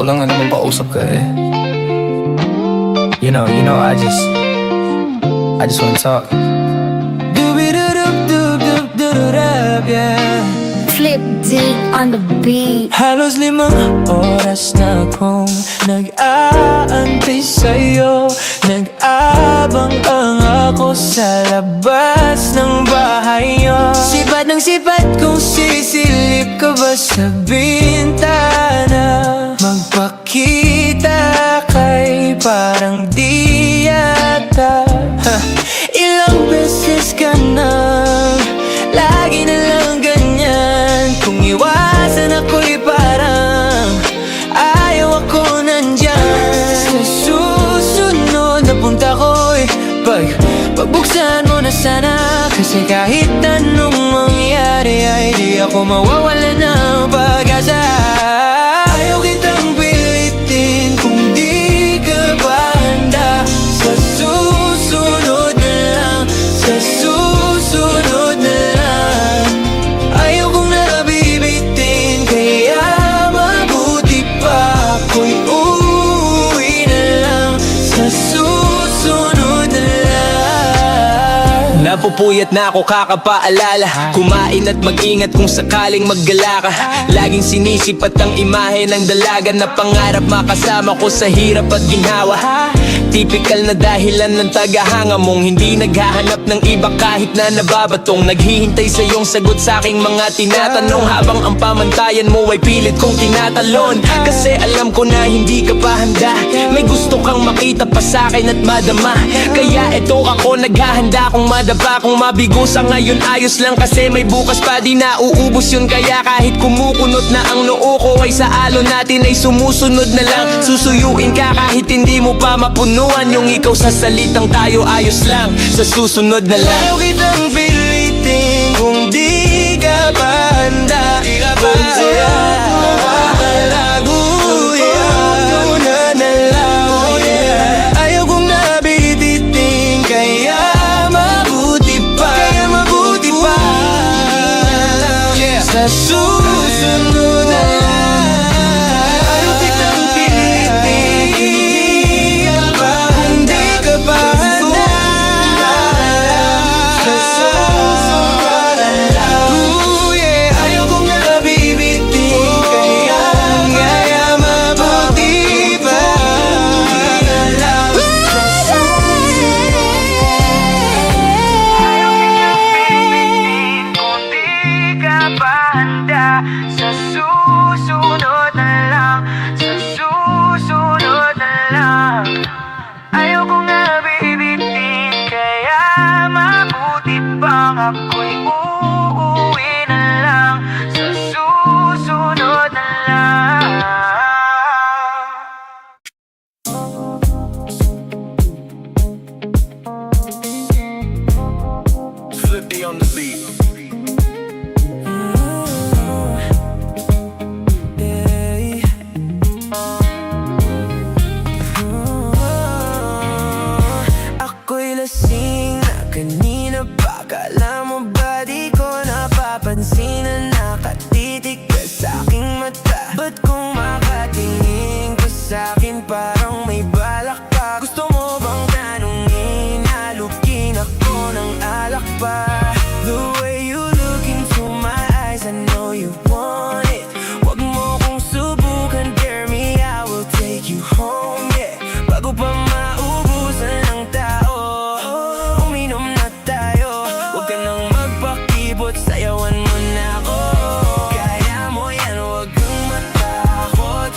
ko lang naman pausap ka eh. You know, I just wanna talk. Dooby-doo-doop-doop-doop-doop-doop, yeah. Flip D on the beat. Halos 5 oras na akong nag-aantay sa'yo. Nag-abang-ang ako sa labas ng bahay niyo. Sipat ng sipat kung sisilip ka ba sa bintana. Magpakita kay parang di yata. Ilang beses ka na, lagi na lang ganyan. Kung iwasan ako'y parang ayaw ako nandyan. Sa susunod na punta ko'y pagbuksan mo na sana. Kasi kahit anong mangyari ay di ako mawawala ng pag-asa. Ayaw kitang pilitin kung di ka pa handa. Sa susunod na lang, sa susunod na lang. Ayaw kong nabibitin, kaya mabuti pa ako'y uuwi na lang. Sa susunod na lang. Napupuyat na ako kakapaalala. Kumain at mag-ingat kung sakaling maggala ka. Laging sinisipat ang imahe ng dalaga na pangarap makasama ko sa hirap at ginhawa. Typical na dahilan ng tagahanga mong hindi naghahanap ng iba kahit na nababatong. Naghihintay sa iyong sagot sa aking mga tinatanong, habang ang pamantayan mo ay pilit kong tinatalon. Kasi alam ko na hindi ka pa handa. May gusto kang makita pa sa akin at madama. Kaya eto ako naghahanda kung madapa. Kung mabigo sa ngayon ayos lang, kasi may bukas pa di na uubos yun. Kaya kahit kumukunot na ang noo ko ay sa alon natin ay sumusunod na lang. Susuyuin ka kahit hindi mo pa mapunuan. Yung ikaw sa salitang tayo ayos lang. Sa susunod na lang. Ayaw kitang pilitin kung di ka pa handa. Kung sa'yo makakalago, na lang, yeah. Ayaw kong nabititin, kaya mabuti pa, yeah. Sa susunod na lang. Ayaw kitang pilitin kung di ka pa handa. Sa susunod na lang. Ooh, yeah. Ayaw kong nabibitin, kaya mabuti pa na lang. Sa susunod. Ayaw kitang pilitin kung di ka pa handa. Sa susunod na lang, sa susunod na lang. Ayaw kong nabibitin, kaya mabuti pang ako'y uuwi na lang. Sa susunod na lang. Flip D on the beat. Ako'y lasing na kanina pa. Kala mo ba di ko napapansin na nakatitig ka sa'king mata? Ba't kung makatingin ka sa'kin parang may balak ka? Gusto mo bang tanungin? Halukin ako ng alak pa. The way you look into my eyes, I know you want it. Wag mo kong subukan, dare me, I will take you home, yeah. Bago pa maubusan ng tao, uminom na tayo. Huwag ka nang magpakibot, sayawan mo na ako. Kaya mo yan, huwag kang matakot.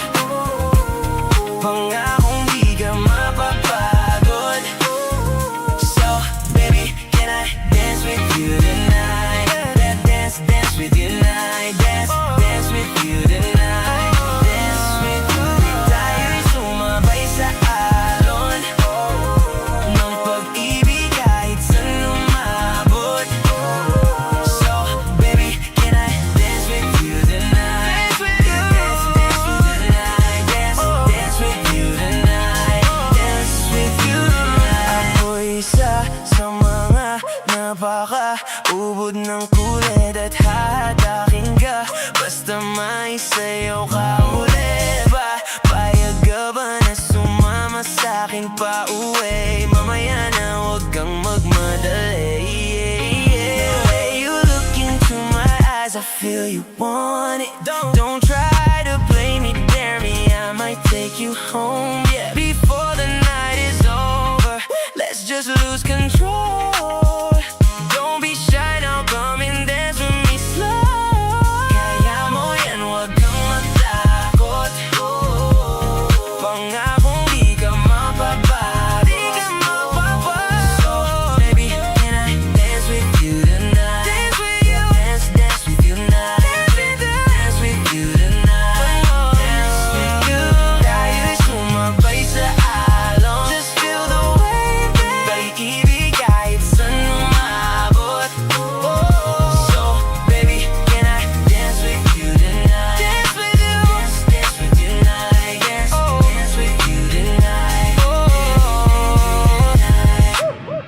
Pangakong di ka mapapagod. So, baby, can I dance with you tonight? Dance, dance with you tonight. Dance, dance with you tonight. Dance with you. Tayo'y sumabay sa alon ng pag-ibig kahit saan lumabot. So, baby, can I dance with you tonight? Dance, dance with you tonight. Dance, dance with you tonight. Dance with you tonight. Ako'y isa sa mga napaka-ubod ng kulit at hahatakin ka. Basta may sayaw ka uli ba? akin pa uwi. Mamaya na huwag kang magmadali. The way you look into my eyes, I feel you want it. Don't try to play me, dare me, I might take you home. Yeah, before the night is over, let's just lose control. Don't be shy now, come and dance with me slow. Kaya mo yan, huwag kang matakot. Pangakong di ka mapapa. So, baby, can I dance with you tonight? Dance with you. Dance with you tonight. Dance with you tonight. Dance with you. Tayo sumabay sa alon. Just feel the wave, babe. Pag-ibig kahit saan umabot. So, baby, can I dance with you tonight? Dance with you. Dance with you tonight. Dance with you tonight.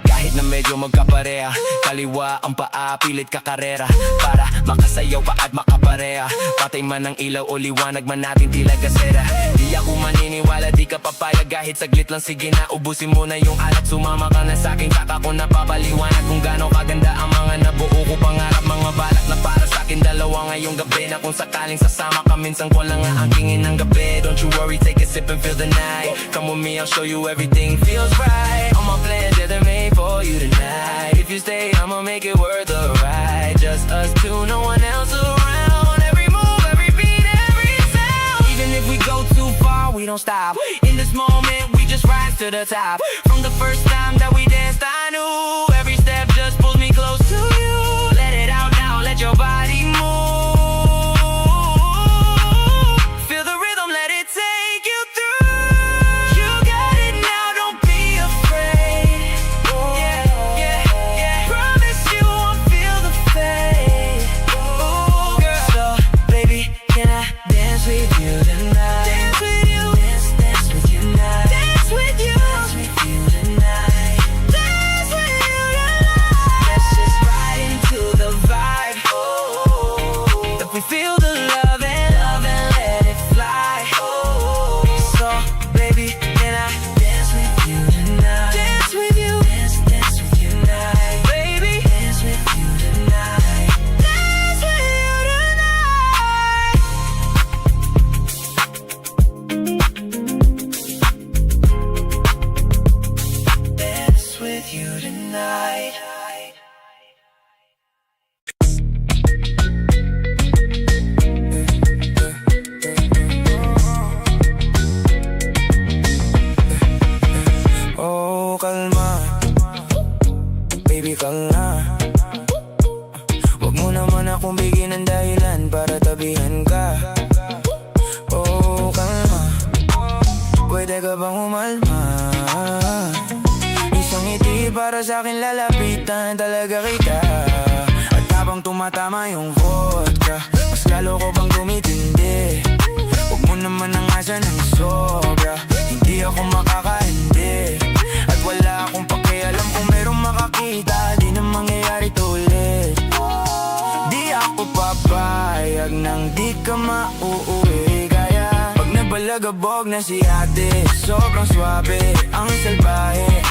Kahit na medyo magkapareha, kaliwa ang paa, pilit kakarera para makasayaw pa at makapareha. Patay man ang ilaw o liwanag man natin tila gasera. Di ako maniniwala, di ka papayag kahit saglit lang. Sige na, ubusin mo na yung alak. Sumama ka na sa'kin, kaka ko napapaliwanag kung gaano kaganda ang mga nabuo ko pangarap. Mga balak na para sa'kin dalawa ngayong gabi, na kung sakaling sasama ka minsan ko lang ang kingin ng gabi. Don't you worry, take a sip and feel the night. Come with me, I'll show you everything feels right. All my plans, yeah, they're made for you tonight. If you stay, I'ma make it worth the ride. Just us two, no one else around. Every move, every beat, every sound. Even if we go too far, we don't stop. In this moment, we just rise to the top. From the first time that we danced, I knew every step just pulls me close to you. Let it out now, let your body move. Feel the rhythm, let it take you through. You got it now, don't be afraid. Yeah, yeah, yeah. Promise you won't feel the fade. Ooh, girl. So, baby, can I dance with you tonight? Dance with you. Dance with you tonight. Dance with you. Dance with you tonight. Dance with you tonight. Let's just ride into the vibe. Oh, if we feel the love and let it fly. Oh, so baby, can I dance with you tonight? Dance with you. Dance with you tonight. Baby, dance with you tonight. Dance with you tonight. Dance with you tonight. Oh, kalma. Baby, kalma. Wag mo naman akong bigyan ng dahilan para tabihan ka. Oh, kalma. Pwede ka bang umalma? Isang ngiti para sa'kin lalapitan talaga kita. At habang tumatama yung vodka, mas lalo ko bang tumitindi. Huwag mo naman ang asa ng sobra, hindi ako makakahindi. At wala akong pakialam kung merong makakita, di na mangyayari to ulit. Di ako papayag nang di ka mauuwi. Kaya pag nabalagabog na si ate, sobrang swabe ang salbahe.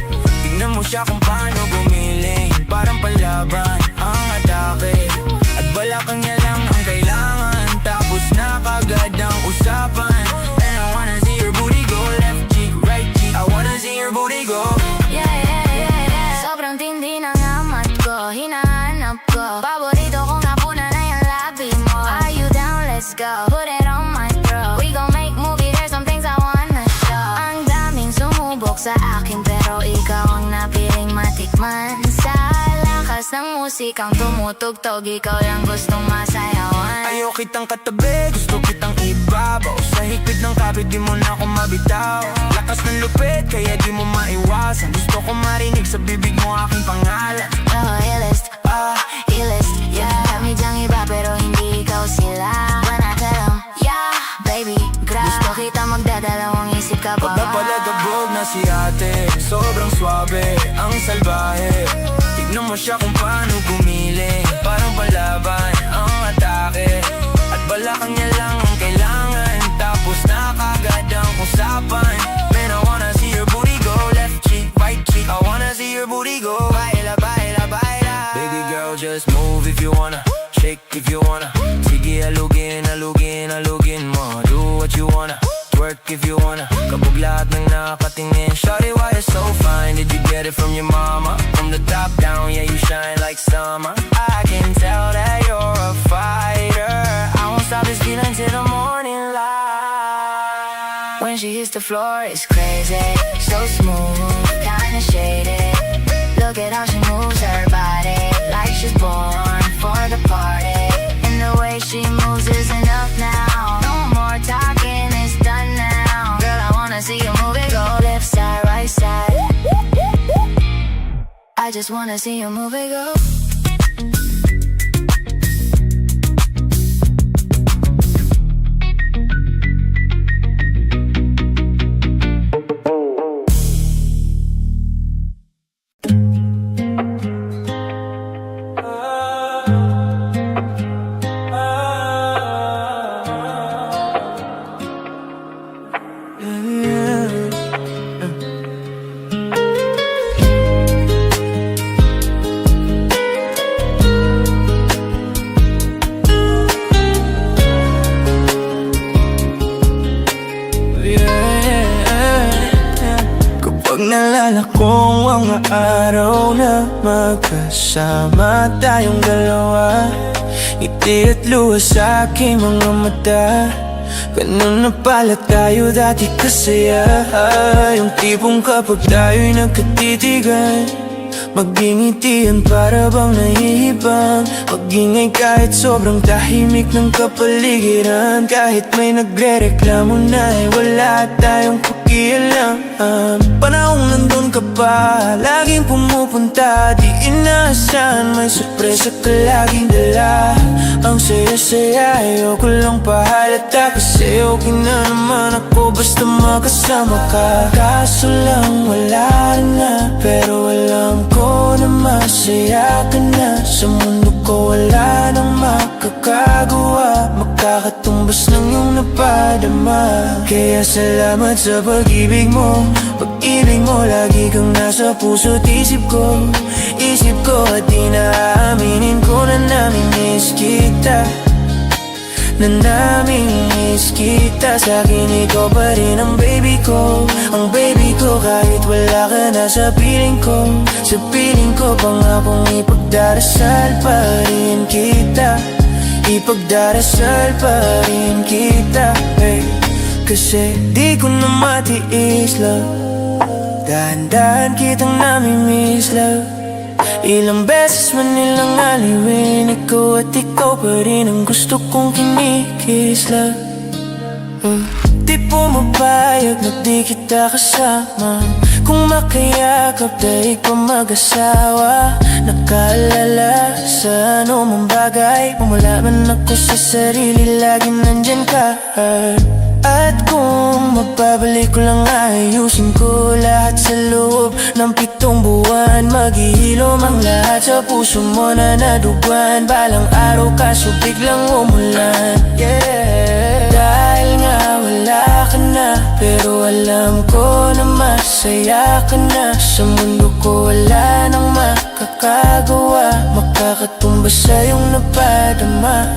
Tignan mo siya kung paano gumiling, parang palaban ang atake. At balakang niya lang ang kailangan, tapos na kagad ang usapan. And I wanna see your booty go left cheek, right cheek. I wanna see your booty go. Yeah, yeah, yeah, yeah. Sobrang tindi ng amat ko, hinahanap ko. Paborito kong napunan na yung labi mo. Are you down? Let's go. Put it on my throat. We gon' make movie, there's some things I wanna show. Ang daming sumubok sa akin, pero ikaw ang napiling matikman. Sa lakas ng musikang tumutugtog, ikaw lang gustong masayawan. Ayaw kitang katabi, gusto kitang ibabaw. Sa higpit ng kapit, di mo na ako mabitaw. Lakas ng lupit, kaya di mo maiwasan. Gusto ko marinig sa bibig mo aking pangalan. Oh, ilist, yeah. Kami dyang iba, pero hindi ikaw sila. When I tell 'em, yeah, baby, gusto kita magdadalawang isip ka pa. Pag napalagabog na si ate, sobrang swabe ang salbahe. Tignan mo siya kung paano gumiling, parang palaban ang atake. At balakang niya lang ang kailangan, tapos na kagad ang usapan. Man, I wanna see your booty go. baila, baila, baila. Baby girl, just move if you wanna, shake if you wanna. Sige, alugin, alugin, alugin mo. Do what you wanna, twerk if you wanna. Kabog lahat ng nakatingin. Shawty, why you're so fine? Did you get it from your mama? From the top down, yeah, you shine like summer. I can tell that you're a fighter. I won't stop this feeling till the morning light. When she hits the floor, it's crazy. So smooth, kinda shaded. Look at how she moves her body, like she's born for the party. And the way she moves is enough now. No more talking, it's done now. Girl, I wanna see you move it, go left side, right side. I just wanna see you move it, go. Kapag nalala ko ang mga araw na magkasama tayong dalawa, ngiti at luha sa aking mga mata. Ganun na pala tayo dati kasaya. Yung tipong kapag tayo'y nagkatitigan, magingitian para bang nahihibang. Magingay kahit sobrang tahimik ng kapaligiran. Kahit may nagre-reklamo na wala tayong pakialam. Panahong nandun ka pa, laging pumupunta, di inaasahan, may sorpresa ka laging dala. Ang saya-saya, ayoko lang pahalata, kasi okay na naman ako basta makasama ka. Kaso lang wala na, pero alam ko na masaya ka na. Sa mundo ko wala nang makakagawa, makakatumbas ng iyong napadama. Kaya salamat sa pag-ibig mo, pag-ibig mo, lagi kang nasa puso't isip ko. Isip ko at di naaaminin ko na namimiss kita, na namimiss kita. Sa'kin ikaw pa rin ang baby ko, ang baby ko. Kahit wala ka na sa piling ko, sa piling ko, pangakong ipagdarasal pa rin kita, ipagdarasal pa rin kita, hey. Kasi di ko na matiis, love, dahan-dahan kitang namimiss, love. Ilang beses man nilang aliwin, ikaw at ikaw pa rin ang gusto kong kinikis, love. Di pumapayag na di kita kasama, kung makayakap daig pa mag-asawa. Nakaalala sa anumang bagay, mamula man ako sa sarili, lagi nandyan ka. At kung magbabalik ko lang, ayusin ko lahat sa loob ng 7 buwan. Maghihilom ang lahat sa puso mo na naduguan. Balang araw kaso biglang umulan, yeah. Dahil nga wala ka na, pero alam ko na masaya ka na. Sa mundo ko wala nang makakagawa, makakatumbas sa iyong napadama.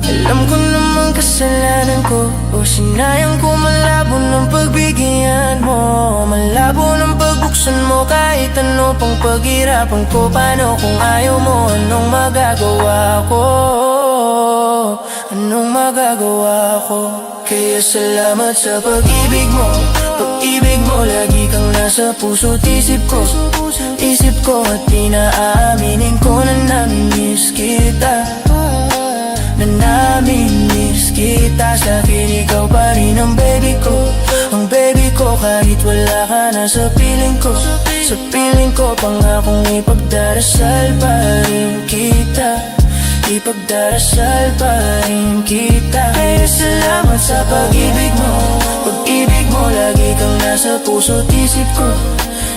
Alam ko naman kasalanan ko, o sinayang ko, malabo ng pagbigyan mo, malabo ng pagbuksan mo. Kahit ano pang paghirapan ko, paano kung ayaw mo? Anong magagawa ko? Anong magagawa ko? Kaya salamat sa pag-ibig mo, pag-ibig mo, lagi kang nasa puso't isip ko. Isip ko at di naaaminin ko na namimiss kita, na namimiss kita. Sa'kin ikaw pa rin ang baby ko, ang baby ko. Kahit wala ka na sa piling ko, sa piling ko, pangakong ipagdarasal pa rin kita, ipagdarasal pa rin kita. Kaya salamat sa pag-ibig mo, pag-ibig mo, lagi kang nasa puso't isip ko.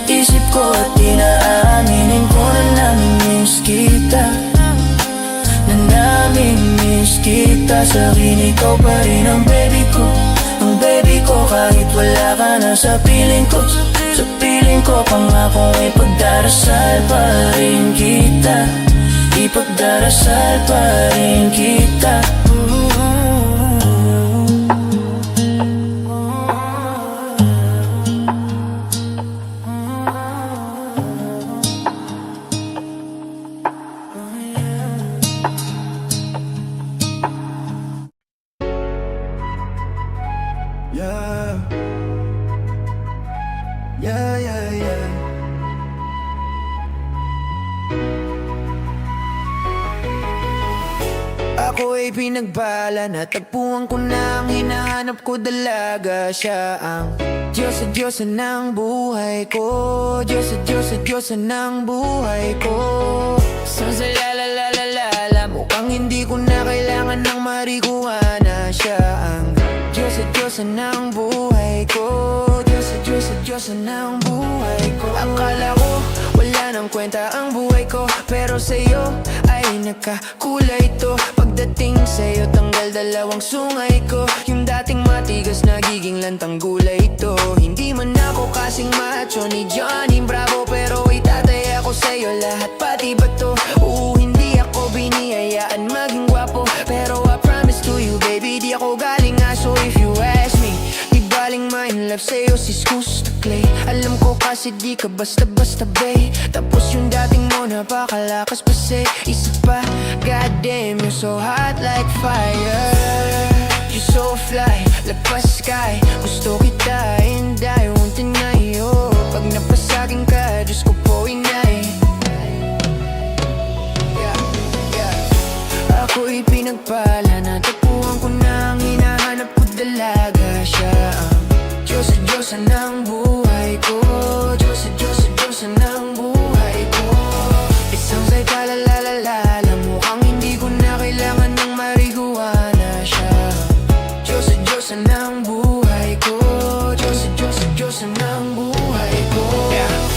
Isip ko at di naaaminin ko na namimiss kita, na namimiss kita. Sa'kin ikaw pa rin ang baby ko, ang baby ko. Kahit wala ka na sa piling ko, sa piling ko, ko pangakong ipagdarasal pa rin kita, ipagdarasal pa rin kita. Yeah. Yeah, yeah, yeah. Ako ay pinagbala, natagpuan ko na ang hinahanap ko, dalaga siya ang Diyos sa Diyosa ng buhay ko, Diyos sa Diyos sa Diyosa ng buhay ko. So sa la la la la la la, mukhang hindi ko na kailangan ng marijuana. Siya ang Diyos sa Diyosa ng buhay ko, Diyos sa Diyos sa Diyosa ng buhay ko. Akala ko wala nang kwenta ang buhay ko, pero sa'yo ay nakakulay ito. Pagdating sa'yo, tanggal dalawang sungay ko. Yung dating matigas, nagiging lantang gulay ito. Hindi man ako kasing macho ni Johnny Bravo, pero itatay ako sa'yo lahat, pati bato. Hindi ako biniyayaan maging gwapo, pero I promise to you, baby, di ako galing aso. If you ask me, di baling ma-in love sa'yo si Scoos Clay. Alam ko kasi di ka basta-basta, babe. Tapos yung dating mo napakalakas pa say, isa pa, goddamn, you're so hot like fire. You're so fly, like pa sky. Gusto kita and I won't deny you. Pag napasagin ka, Diyos ko po inay. Yeah, yeah. Ako'y pinagpala, natagpuan ko na ang hinahanap ko, dalaga siya ang Diyos sa Diyosa ng buhay ko, Diyos sa Diyos sa Diyosa ng buhay ko. It sounds like la la la la la, mukhang hindi ko na kailangan ng marijuana. Siya Diyos sa Diyosa ng buhay ko, Diyos sa Diyos sa Diyosa ng buhay ko.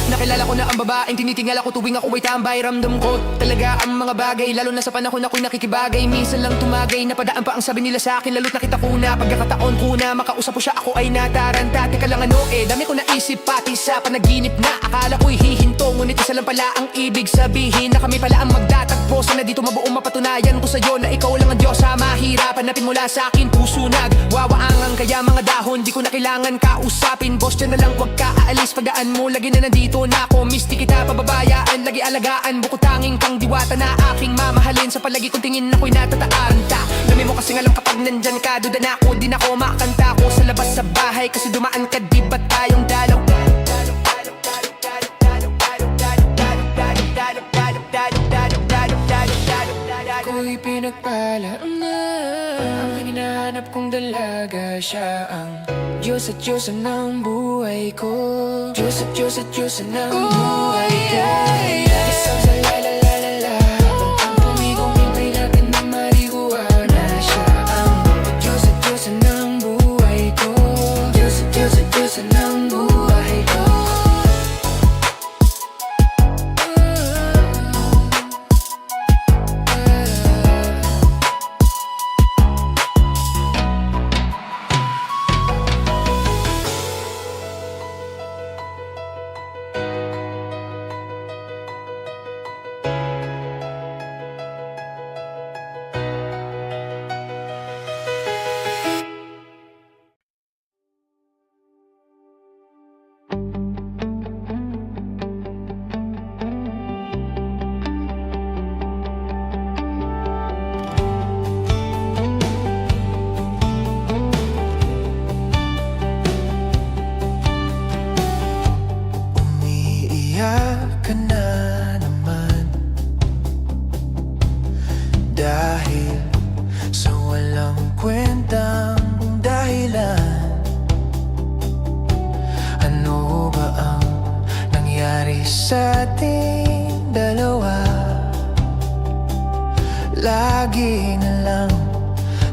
Nakilala ko na ang babaeng tinitingala ko tuwing ako ay tambay. Ramdam ko talaga ang mga bagay, lalo na sa panahon ako'y nakikibagay. Minsan lang tumagay, napadaan pa ang sabi nila sa akin, lalo't nakita ko na pagkakataon ko na makausap ko siya, ako ay nataranta. Teka lang ano dami ko naisip pati sa panaginip na akala ko'y hihinto, ngunit isa lang pala ang ibig sabihin, na kami pala ang magtatagpo. Sana dito mabuong mapatunayan ko sa'yo na ikaw lang ang Diyos sa mahirap. Hanapin mula sa akin, puso nagwawaangan, kaya mga dahon di ko na kailangan kausapin. Boss, dyan na lang, wag ka aalis, pagdaan mo lagi na nandito na ako. Misti kita pababayaan, lagi alagaan, bukod tanging kang diwata na aking mamahalin. Sa palagi kong tingin ako'y natataranta. Dami mo kasi alam kapag nandyan ka, duda na ako, di na ako makakanta ko sa labas sa bahay, kasi dumaan ka, di ba tayong dalaw? Ako'y pinagpala na ang hinahanap kong dalaga siya ang Diyos at Diyosa ng buhay ko, Diyos at Diyos at Diyosa ng buhay ko. Isang sa la la la la la, ang tumigong hintay natin ng marijuana. Siya ang Diyos at Diyosa ng buhay ko, Diyos at Diyos at Diyosa ng buhay ko. Umiiyak ka na naman dahil sa walang kwentang dahilan. Ano ba ang nangyari sa ating dalawa? Lagi na lang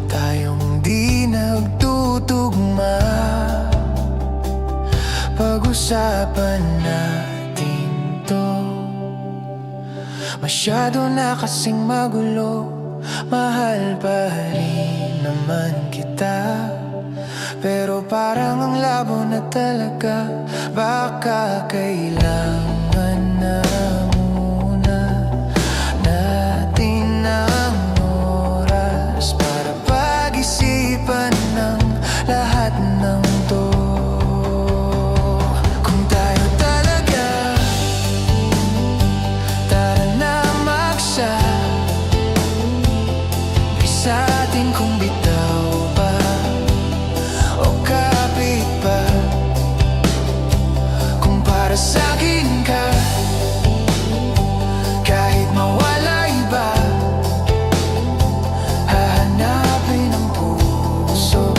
tayong di nagtutugma. Pag-usapan natin to. Masyado na kasing magulo, mahal pa rin naman kita. Pero parang ang labo na talaga. Baka kailangan na muna natin ang oras para pag-isipan ng lahat ng to. Kung tayo talaga, tara na magsa. Bisa atin kung bitaw ba o kapit pa. Kung para sa'kin ka, kahit mawala iba, hahanapin ang puso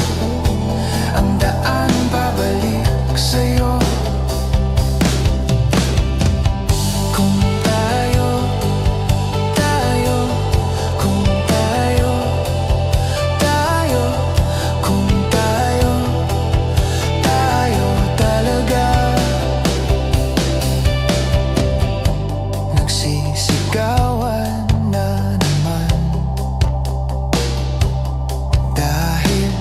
ang daan pabalik sa'yo. Kung tayo, kung tayo, kung tayo talaga. Nagsisigawan na naman dahil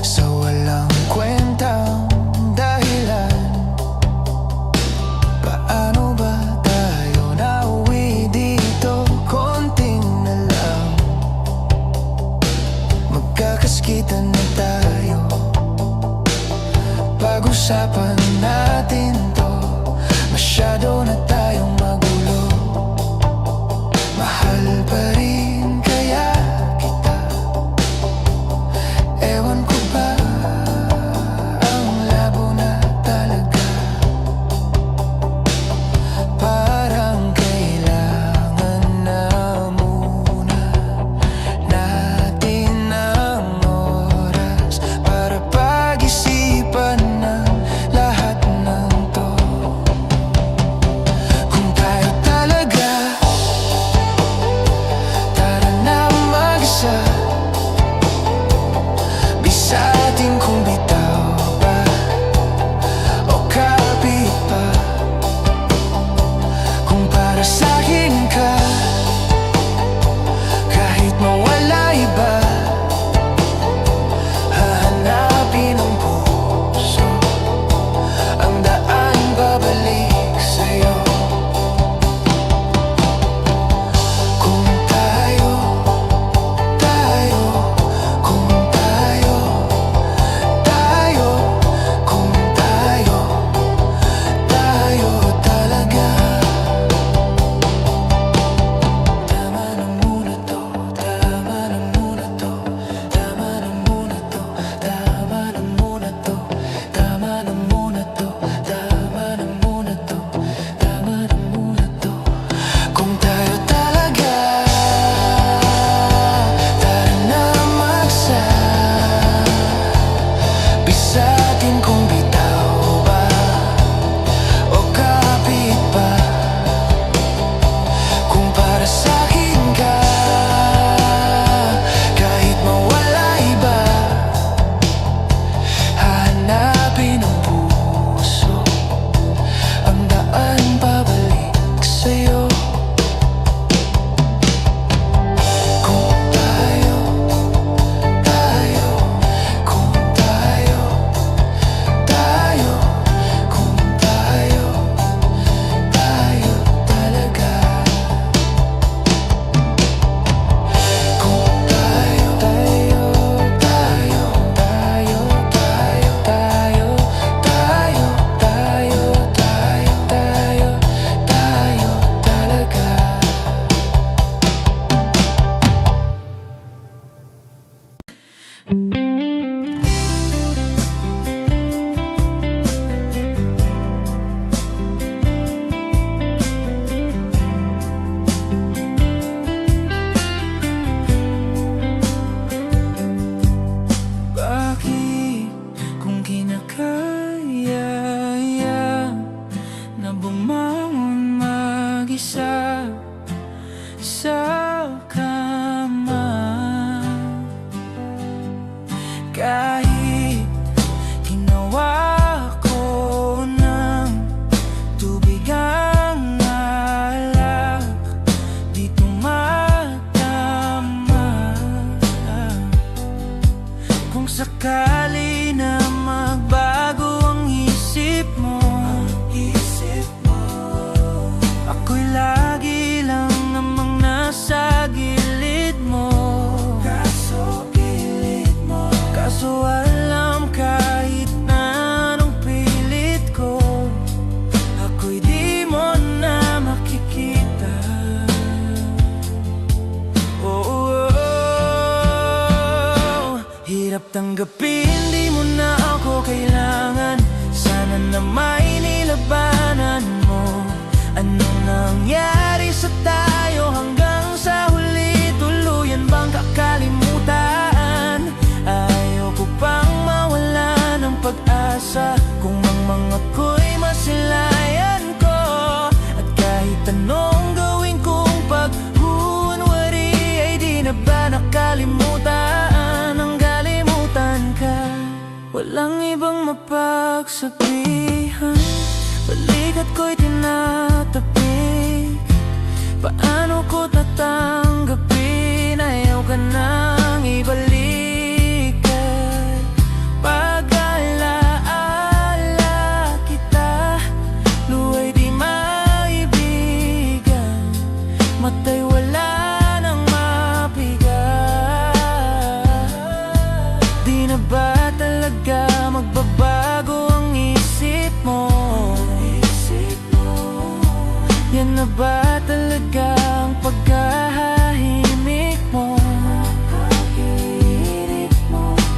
sa walang kwentang dahilan. Paano ba tayo nauwi dito? Konting na lang, magkakaskitan na tayo. Pag-usapan natin to, masyado na tayong magulo. Mahal pa rin kaya kita. Ewan ko ba, ang labo na talaga. Parang kailangan na muna natin ang oras para pag-isipan ng lahat ng to. Kung tayo talaga, tara na mag-isa. Bisa atin kung bitaw ba o kapit pa. Kung para sa'kin ka, kahit mawala iba, hahanapin ang puso ang daan babalik sa'yo. Kung tayo, kung tayo, kung tayo talaga. Tama na muna to, tama na muna to, tama na muna to, tama na muna to, tama na muna to, tama na muna to, tama na muna to. Kung tayo talaga, tara na magsa. Bisa atin kung bitaw ba o kapit pa. Kung para sa'kin ka, kahit mawala iba, hahanapin ang puso ang daan pabalik sa'yo. Kung tayo, kung tayo, kung tayo talaga. Kung tayo talaga. Bakit kung kinakaya na bumangon mag-isa sa kama, kahit hinawa ko ng tubig ang alak, di tumatama. Kung sakali na tanggapin, di mo na ako kailangan. Sana na may nilabanan mo. Anong nangyari sa tayo hanggang sa huli? Tuluyan bang kakalimutan? Ayoko pang mawala ng pag-asa. Kung ang mga ko'y masilayan ko, at kahit anong gawin kong paghuhunwari, ay di na ba nakalimutan? Ang kalimutan ka, walang ibang mapagsabihan. Balikat ko'y tinatapik, paano ko tatanggapin? Ayaw ka nang ibalikan. Pag-alaala kita, luwa'y di maibigan. Mata'y wala nang mapigat. Di na ba talaga magbabago ang isip mo? Yan na ba talaga ang pagkahahimik mo?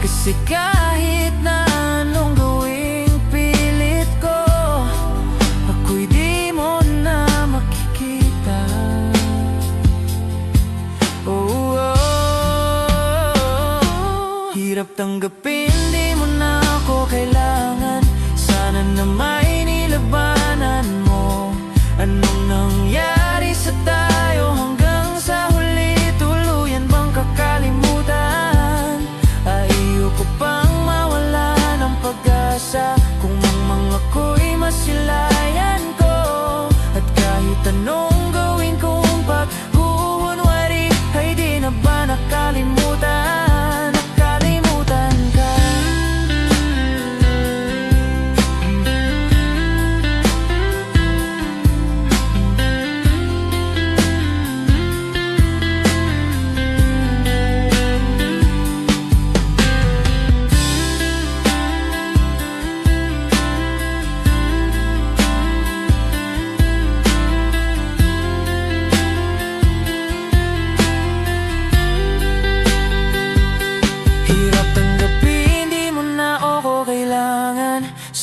Kasi kahit na anong gawing pilit ko, ako'y di mo na makikita. Oh, oh, oh. Hirap tanggapin, di mo na ako kailangan. Sana na may nilabanan mo. Anong nangyari sa tayo hanggang sa huli? Tuluyan bang kakalimutan? Ayoko pang mawala ng pag-asa. Kung ang mga ko'y masilayan ko, at kahit anong gawin kong paghuhunwari, ay di na ba nakalimutan? Nakalimutan ka.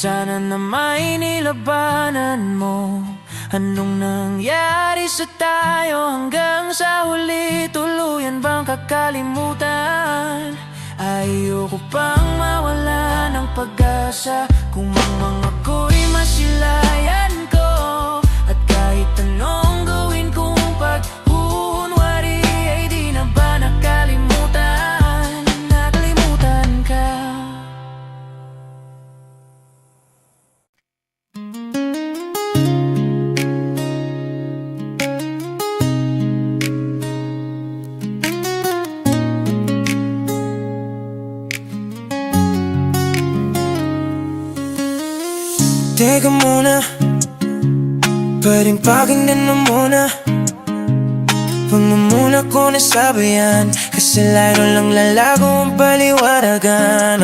Sana na may nilabanan mo. Anong nangyari sa tayo hanggang sa huli? Tuluyan bang kakalimutan? Ayoko pang mawala ng pag-asa. Kung ang mga ko'y masilayan ko, at kahit anong gawin kong paghuhunwari, ay di na ba nakalimutan? Nakalimutan ka. Teka muna, pwedeng pakinggan mo muna. Huwag mo muna ko nasabayan, kasi lalo lang lalago ang paliwanagan.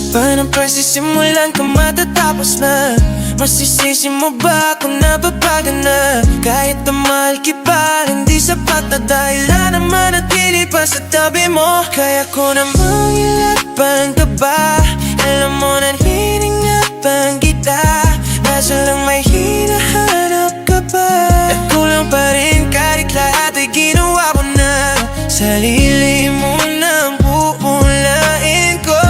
Paano pagsisimulan ka matatapos na? Masisisi mo ba kung nababaga na? Kahit na mahal kita, hindi sapat na dahilan na manatili pa sa tabi mo. Kaya ko namang ilaban ka ba? Alam mo na hiningatan kita, kaso lang may hinahanap ka ba? Nagkulang pa rin kahit lahat ay ginawa ko na. Sarili mo nang buulain ko.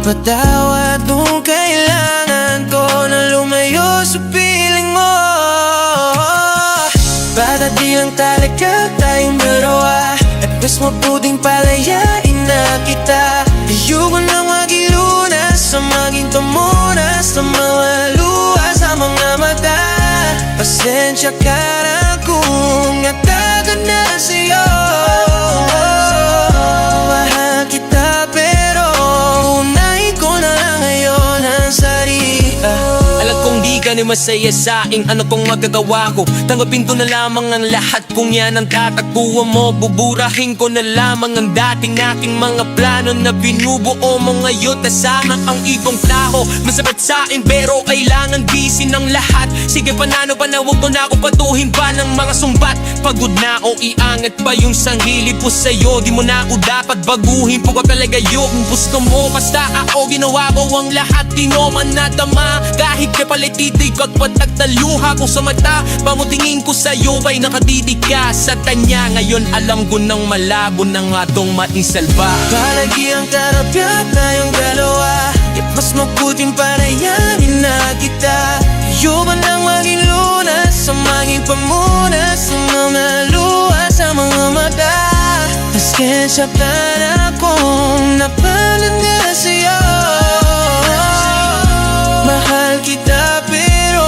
Patawad kung kailangan ko na lumayo sa piling mo. Bata di lang talaga tayong dalawa, at mas mabuting palayain na kita. Ayoko na maging lunas, sa maging tumunas sa mga luha sa mga mata. Pasensya ka na kung natagan na sa'yo. Mahal kita pero unahin ko na lang ngayon ang sarili. Alam kong di ka ni masaya sa'king ano kong magagawa ko. Tanggapin ko na lamang ang lahat kung yan ang tatagpuan mo. Buburahin ko na lamang ang dating aking mga plano na binubuo mo ngayon. Nasama ang ibang tao, masabot sa'kin pero kailangan di ayusin ang lahat. Sige panano pa na huwag mo na ako patuhin pa ng mga sumbat. Pagod na ako, iangat pa yung sarili ko sa'yo. Di mo na ako dapat baguhin, po ka talaga yung gusto mo. Basta ako ginawa ko ang lahat, di mo man nadama. Kahit kapalititig at patagtaluha ko sa mata, pamutingin ko sa'yo ba'y nakadidig ka sa kanya. Ngayon alam ko nang malabo na nga tong maisalba. Palagi ang karapyan tayong dalawa, di mas mabuting parayanin na kita. Tayo ba nang maging lunas sa maging pamunas sa mga luha sa mga mata. Paskensya pa na kung napalad na sa'yo. Mahal kita pero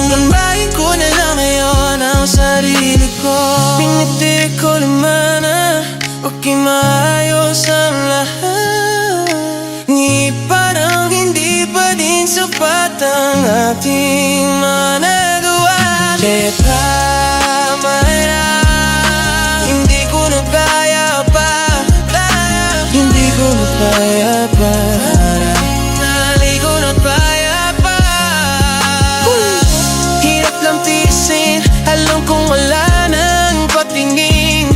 namahin ko na lang ngayon ang sarili ko. Piniti ko naman na okay maayos ang lahat, ngunit parang hindi pa din sapat ang ating mga nagawa. Kaya tama na, hindi ko na kaya pa, hindi ko na kaya pa, hindi ko na kaya pa. Hirap lang tiisin, alam kong wala nang patingin,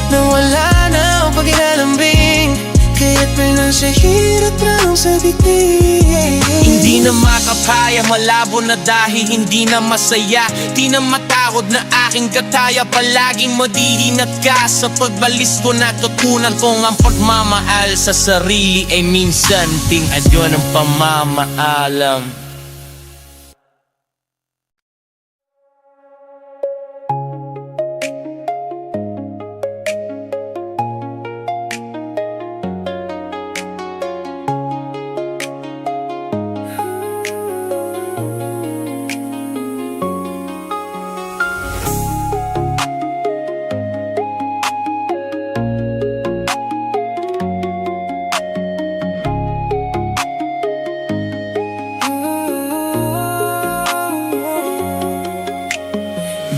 na wala na ang paglalambing. Kaya't may lang siya hirap lang sa dibdib. Hindi na makapaya, malabo na dahil hindi na masaya. Di na matakot na aking kataya, palaging madihinat ka. Sa pagbalis ko natutunan kong ang pagmamahal sa sarili ay minsan ting adyo ng pamamaalam.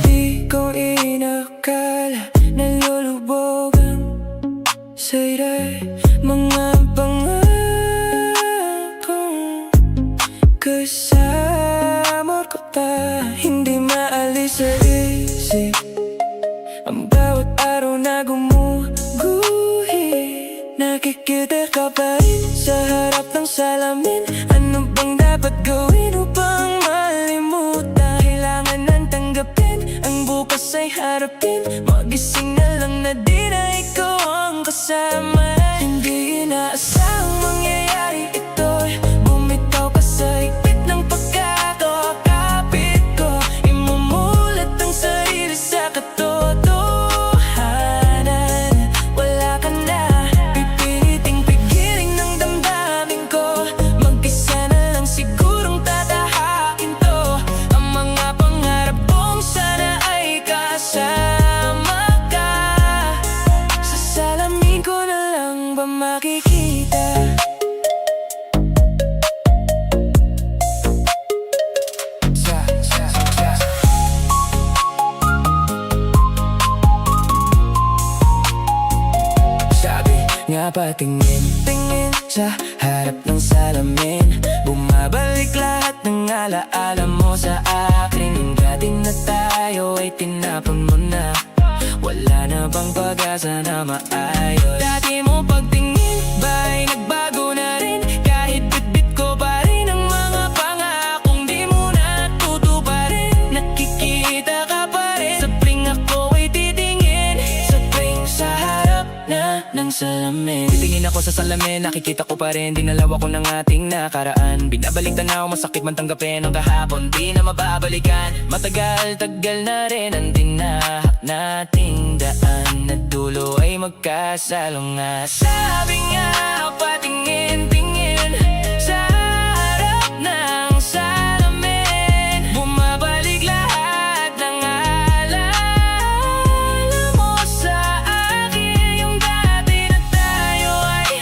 Di ko inakala nalulubogan sa'yo'y mga pangakong kasama ka pa. Hindi maalis sa isip ang bawat araw na gumuguhit. Nakikita ka pa rin sa harap ng salamin. Ano bang dapat gawin upang malimutan? Kailangan nang tanggapin ang bukas ay harapin. Magising na lang na di na ikaw ang kasama. Hindi inaasahang mangyayari ito'y bumitaw ka sa higpit ng pagkakakapit ko. Imumulat ang sarili sa katotohanan. Wala ka na, pipiliting pigiling ng damdamin ko. Mag-isa na lang sigurong tatahakin to. Ang mga pangarap kong sana ay kasama ka. Sa salamin ko na lang ba makikita? Sabi nga pa tingin sa harap ng salamin. Bumabalik lahat ng alaala mo sa akin. Yung dati na tayo ay tinapon mo na. Wala na bang pag-asa na maayos? Dati mo pagtingin ba ay nagbago na rin? Kahit bitbit ko pa rin ang mga pangakong di mo natutuparin. Nakikita ka pa rin sa tuwing ako ay titingin, sa tuwing sa harap na ng salamin. Titingin ako sa salamin, nakikita ko pa rin dinalaw ako ng ating nakaraan. Binabalik tanaw, masakit man tanggapin ang kahapon, di na mababalikan. Matagal-tagal na rin ang dinahak nating daan, na dulo ay magkasalungat. Sabi nga patingin-tingin sa harap ng salamin. Bumabalik lahat ng alaala mo sa akin. Yung dati na tayo ay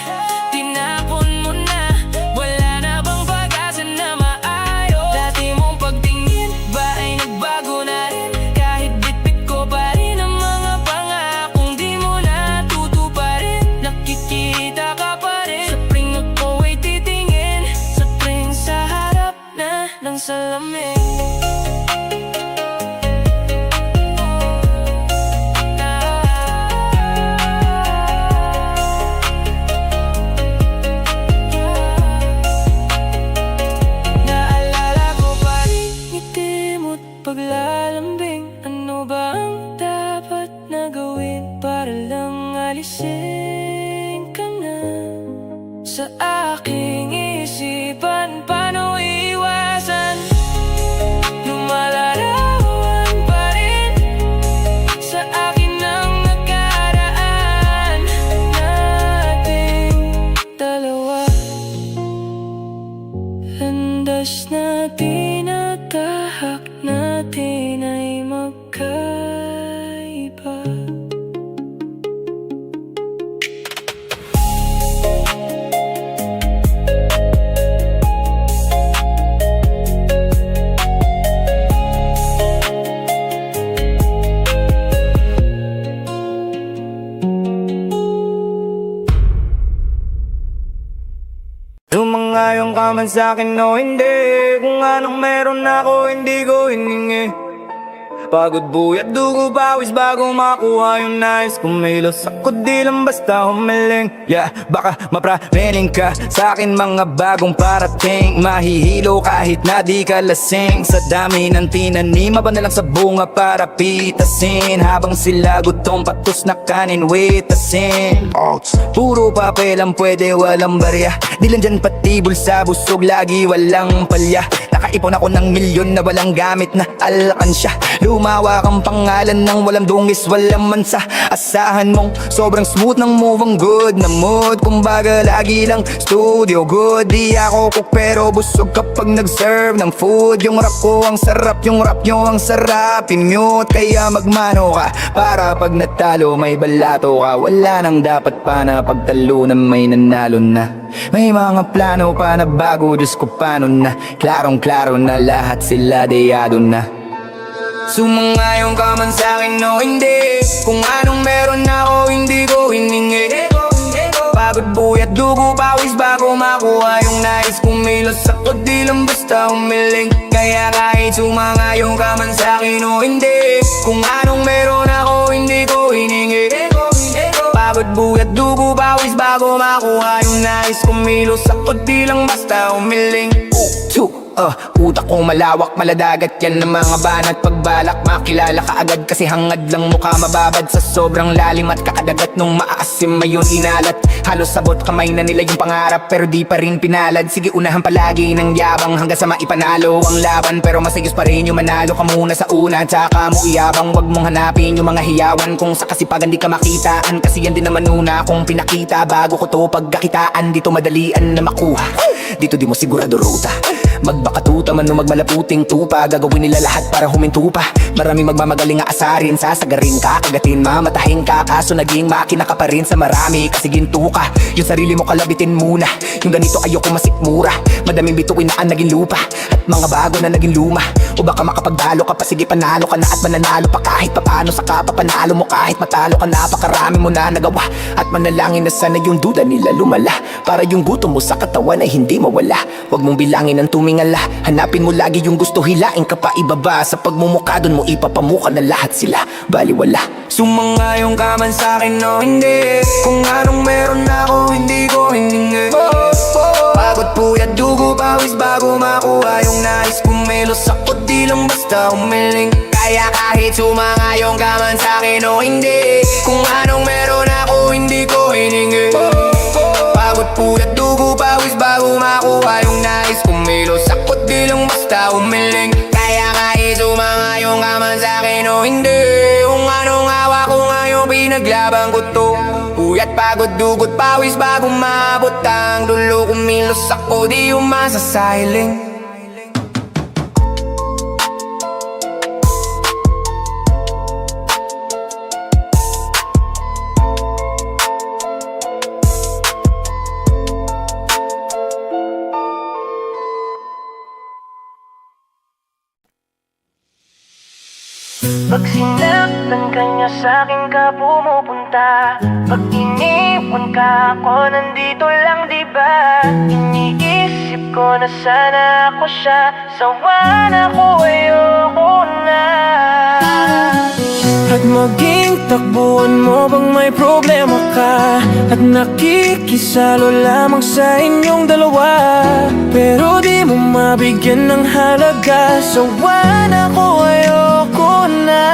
tinapon mo na. Wala na bang pag-asa na maayos? Dati mong pagtingin ba ay nagbago na rin? Kahit bitbit ko pa rin ang mga pangakong di mo natutuparin. Nakikita ka pa rin sa tuwing ako sa lamig. Naalala ko pa rin ngiti mo't paglalambing. Ano ba ang dapat na gawin para lang alisin ka na sa aking isipan? Paano iwasan? Lumalarawan pa rin sa akin ang nakaraan nating dalawa. Landas na tinatahak natin ay magkaiba. Sumangayon ka man sa'kin o hindi, kung anong meron ako hindi ko hiningi. Pagod buyat dugo pawis bago makuha yung nais. Kumilos ako di lang basta humiling. Yeah, baka maprareling ka sa'kin mga bagong parating. Mahihilo kahit na di ka lasing. Sa dami ng tinanim, maba na lang sa bunga para pitasin. Habang sila gutom patos na kanin witasin. Puro papel ang pwede walang barya. Di lang dyan pati bulsa busog lagi walang palya. Nakaipon ako ng milyon na walang gamit na alkansya. Lumawa kang pangalan ng walang dungis, walang mansa. Asahan mong sobrang smooth ng move, ang good na mood. Kumbaga lagi lang studio good. Di ako cook pero busog kapag nag-serve ng food. Yung rap ko ang sarap, yung rap nyo ang sarap. In-mute kaya magmano ka para pag natalo may balato ka. Wala nang dapat pa na pagtalo na may nanalo na. May mga plano pa na bago, Diyos ko paano na. Klarong-klaro na lahat sila deyado na. Sumangayon ka man sa'kin o hindi, kung anong meron ako hindi ko hiningi. Pagod buyat dugo pawis bago makuha yung nais. Kumilos ako di lang basta humiling. Kaya kahit sumangayon ka man sa'kin o hindi, kung anong meron ako hindi ko hiningi. Pagod buyat dugo pawis bago makuha yung nais. Kumilos ako di lang basta humiling. Utak ko malawak, maladagat yan ng mga banat. Pagbalak makilala ka agad kasi hangad lang mukha mababad. Sa sobrang lalim at kakadagat nung maasim mayon inalat. Halos sabot kamay na nila yung pangarap pero di pa rin pinalad. Sige unahan palagi ng yabang hanggang sa maipanalo ang laban. Pero masayos pa rin yung manalo ka muna sa una tsaka mo iyabang. Wag mong hanapin yung mga hiyawan kung sa kasipagan di ka makitaan. Kasi yan din naman una kung pinakita bago ko to pagkakitaan. Dito madalian na makuha, dito di mo sigurado ruta. Magbakatuta man o magmalaputing tupa, gagawin nila lahat para huminto pa. Maraming magmamagaling aasarin, sasagarin ka, kagatin mamatahin ka. Kaso naging makina ka pa rin sa marami kasi ginto ka. Yung sarili mo kalabitin muna, yung ganito ayoko masikmura. Madaming bituin na ang naging lupa at mga bago na naging luma. O baka makapagdalo ka pa, sige panalo ka na at mananalo pa kahit papano. Saka papanalo mo kahit matalo ka, napakarami mo na nagawa. At manalangin na sana yung duda nila lumala, para yung gutom mo sa katawan ay hindi mawala. Huwag mong bilangin ang tumingala, hanapin mo lagi yung gusto, hilain ka pa ibaba. Sa pagmumukha dun mo ipapamuka na lahat sila baliwala. Sumangayon ka man sa'kin o hindi, kung anong meron ako hindi ko hiningi. Pagod puyat dugo pawis bago makuha yung nais. Kumilos ako di lang basta humiling. Kaya kahit sumangayon ka man sa'kin o hindi, kung anong meron ako hindi ko hiningi. Pagod puyat dugo pawis bago makuha yung nais. Kumilos ako di lang basta humiling. Kaya kahit sumangayon ka man sa'kin o hindi, kung anong hawa ko ngayon pinaglaban ko to. Puyat pagod dugot pawis bago maabot ang dulo. Kumilos ako di umasa sa hiling. Pag sinaktan ka niya sa'kin ka pumupunta. Pag iniwan ka ako nandito lang diba. Iniisip ko na sana ako siya. Sawa na ko, ayoko na. At maging takbuhan mo pag may problema ka, at nakikisalo lamang sa inyong dalawa, pero di mo mabigyan ng halaga. Sawa na ko, ayoko na.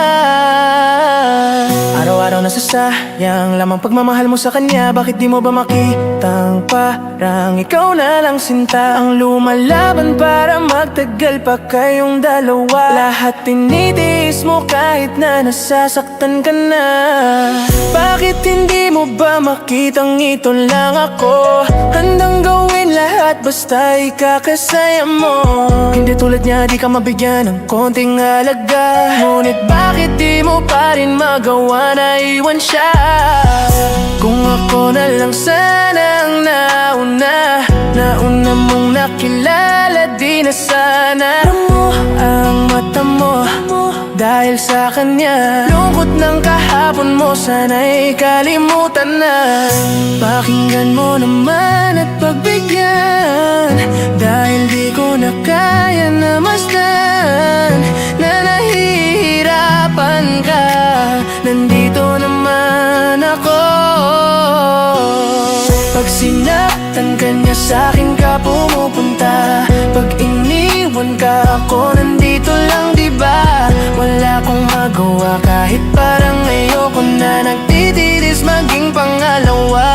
Araw-araw nasasayang lamang pagmamahal mo sa kanya. Bakit di mo ba makitang parang ikaw na lang sinta ang lumalaban para magtagal pa kayong dalawa? Lahat tinitiis mo kahit na nasasaktan ka na. Bakit hindi mo ba makitang ito lang ako? Handang gawin lahat basta ikakasaya mo. Hindi tulad niya, di ka mabigyan ng konting halaga. Ngunit bakit di mo pa rin magawa na iwan siya? Kung ako na lang sanang nauna mong nakilala, di na sana mo ang mata mo dahil sa kanya. Lungkot ng kahapon mo, sana'y kalimutan na. Pakinggan mo naman at pagbigyan, dahil di ko na kaya na masdan na nahihirapan ka. Nandito naman ako. Pag sinaktan ka niya, sa'kin ka pumupunta. Pag iniwan ka, ako nandito lang, diba? Wala akong magawa kahit parang ayoko na. Nagtitiis maging pangalawa,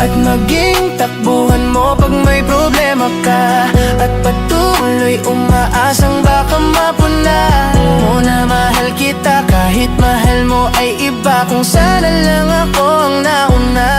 at maging takbuhan mo pag may problema ka, at patuloy umaasang baka mapuna mo na mahal kita kahit mahal mo ay iba. Kung sana lang ako ang nauna.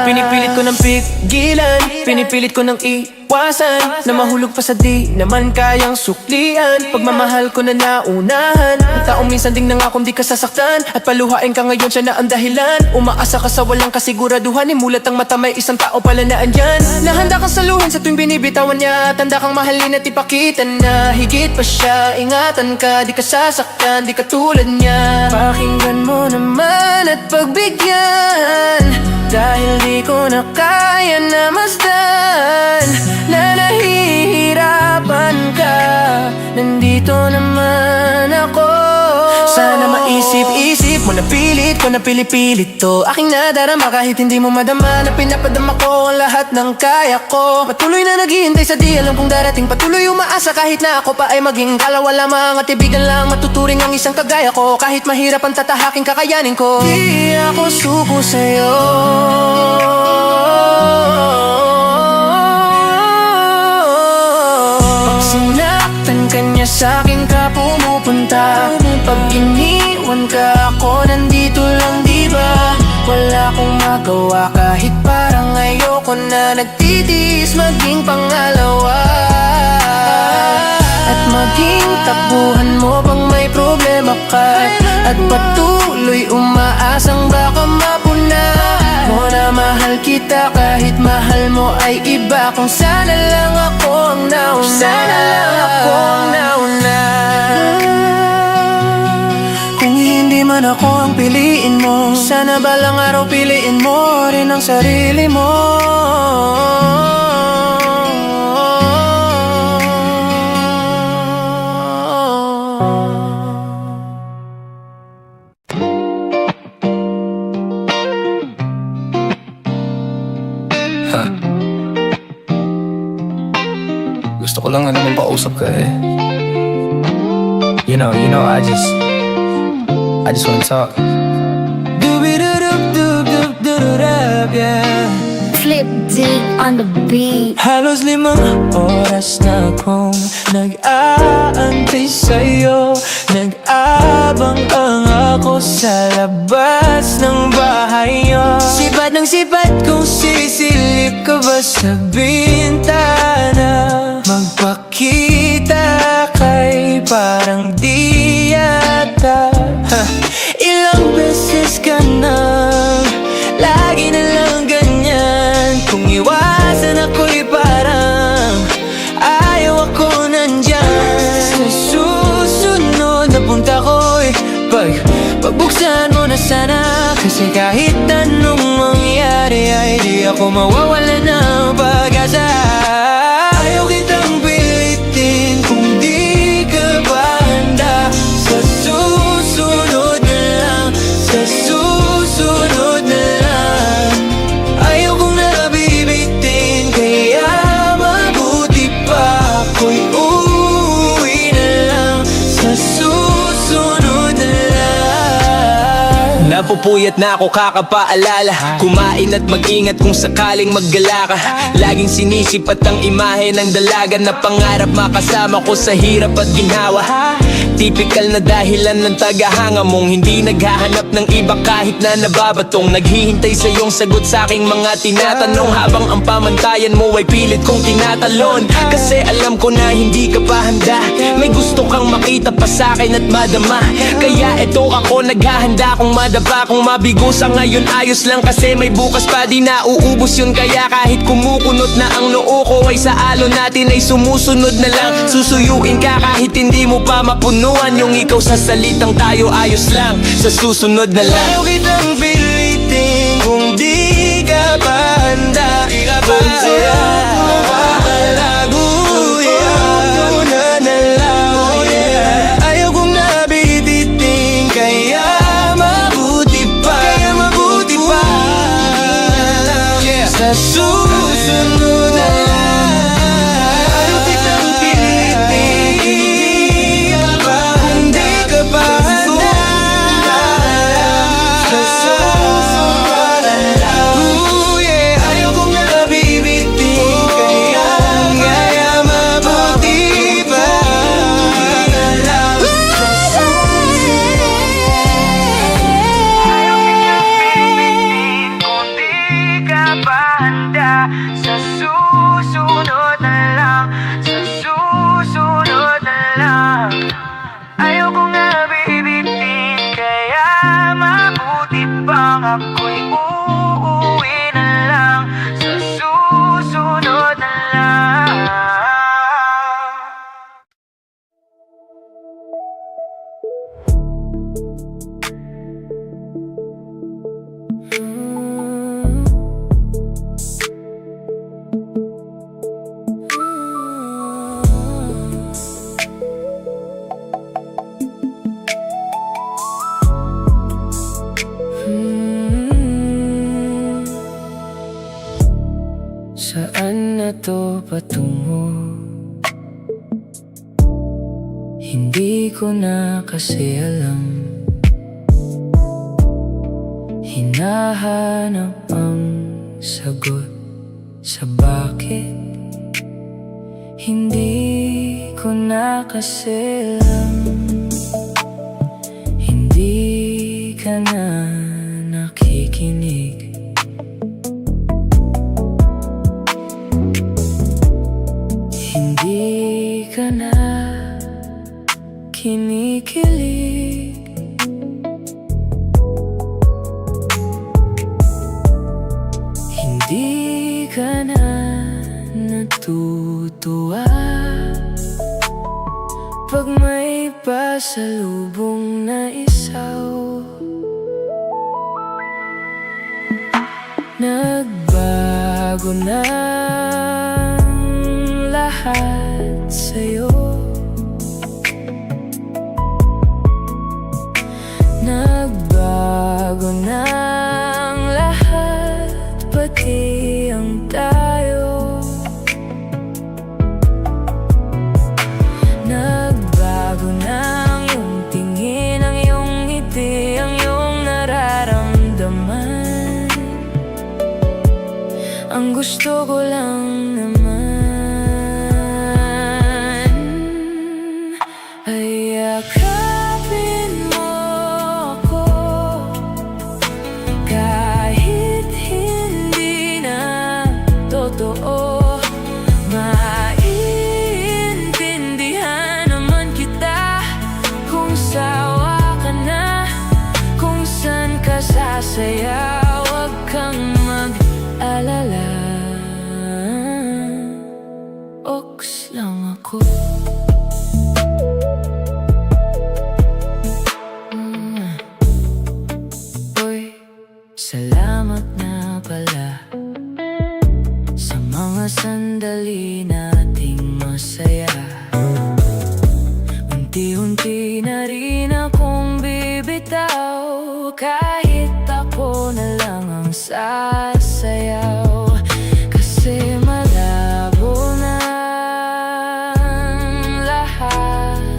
Pinipilit ko ng pigilan, pinipilit ko ng iwasan, na mahulog pa sa di naman kayang suklian. Pagmamahal ko na naunahan, ang taong minsan ding nangakong di ka sasaktan, at paluhain ka ngayon, siya na ang dahilan. Umaasa ka sa walang kasiguraduhan, imulat ang mata, may isang tao pala na andyan, na handa kang saluhin sa tuwing binibitawan niya. Tanda kang mahalin at ipakita na higit pa siya. Ingatan ka, di ka sasaktan, di ka tulad niya. Pakinggan mo naman at pagbigyan, dahil di ko na kaya na masdan na nahihirapan ka. Nandito naman ako. Sana maisip-isip mo na pilit ko na pilipilit to. Aking nadarama kahit hindi mo madama, na pinapadama ko ang lahat ng kaya ko. Patuloy na naghihintay sa di alam kung darating. Patuloy umaasa kahit na ako pa ay maging kalawa lamang, at ibigan lang matuturing ang isang kagaya ko. Kahit mahirap ang tatahaking kakayanin ko. Di ako suko sa'yo. Pag sinaktan ka niya, sa'kin ka pumupunta. Pag iniwan ka, ako nandito lang, diba? Wala akong magawa kahit parang ayoko na. Nagtitiis maging pangalawa, at maging takbuhan mo pang may problema ka, at patuloy umaasang baka mapuna mo na mahal kita kahit mahal mo ay iba. Kung sana lang ako ang nauna, sana lang ako ang nauna. Kung hindi man ako ang piliin mo, sana balang araw piliin mo rin ang sarili mo. Gusto ko lang naman pausap ka eh. You know, I just wanna talk. Dooby-doo-doo-doo-doo-doo-doo, yeah. Flip D on the beat. Halos 5 oras na akong nag-aantay sa'yo. Nag-abang-ang ako sa labas ng bahay niyo. Sipat ng sipat kung sisilip ka ba sa bintana. Magpakita kay parang di yata. Ilang beses ka na, lagi na lang ganyan. Kung iwasan ako'y parang ayaw ako nandyan. Sa susunod na punta ko'y pagbuksan mo na sana. Kasi kahit anong mangyari ay di ako mawawala ng pag Napupuyat na ako kakapaalala. Kumain at mag-ingat kung sakaling maggala ka. Laging sinisipat ang imahe ng dalaga na pangarap makasama ko sa hirap at ginhawa. Typical na dahilan ng tagahanga mong hindi naghahanap ng iba kahit na nababatong. Naghihintay sa iyong sagot sa aking mga tinatanong, habang ang pamantayan mo ay pilit kong tinatalon. Kasi alam ko na hindi ka pa handa, may gusto kang makita pa sa akin at madama. Kaya eto ako naghahanda kung madapa. Kung mabigo sa ngayon ayos lang, kasi may bukas pa di na uubos yun. Kaya kahit kumukunot na ang noo ko ay sa alon natin ay sumusunod na lang. Susuyuin ka kahit hindi mo pa mapunuan. Yung ikaw sa salitang tayo ayos lang, sa susunod na lang. Ayaw kitang pilitin kung di ka pa handa. Kung sa'yo makakalago, una na lang, ayaw kong nabititin, kaya mabuti pa sa susunod na lang. Ayaw kitang pilitin kung di ka pa handa. Sa susunod na lang, ayaw kong nabibitin, kaya mabuti pa na lang. Ayaw kitang pilitin kung di ka pa handa. Sa susunod na lang, sa susunod na lang. Ayaw kong nabibitin, kaya mabuti pang ako'y uuwi na lang. Sa susunod na lang. Saan na to patungo? Hindi ko na kasi alam. Hinahanap ang sagot sa bakit. Hindi ko na kasi alam. Hindi ka na nakikinig. Hindi ka na kinikilig. Hindi ka na natutuwa pag may pasalubong na isaw. Nagbago na lahat sa'yo. Nagbago na ang lahat, pati ang tayo. Nagbago na ang iyong tingin, ang iyong ngiti, ang iyong nararamdaman. Ang gusto ko lang naman ay yakapin mo ako, kahit hindi na totoo. Maiintindihan naman kita kung sawa ka na, kung saan ka sasaya. Huwag kang mag-alala, oks lang ako. Uy, salamat na pala sa mga sandali nating masaya. Unti-unti na rin akong bibitaw, kahit ako na lang ang sasayaw. Kasi malabo na ang lahat.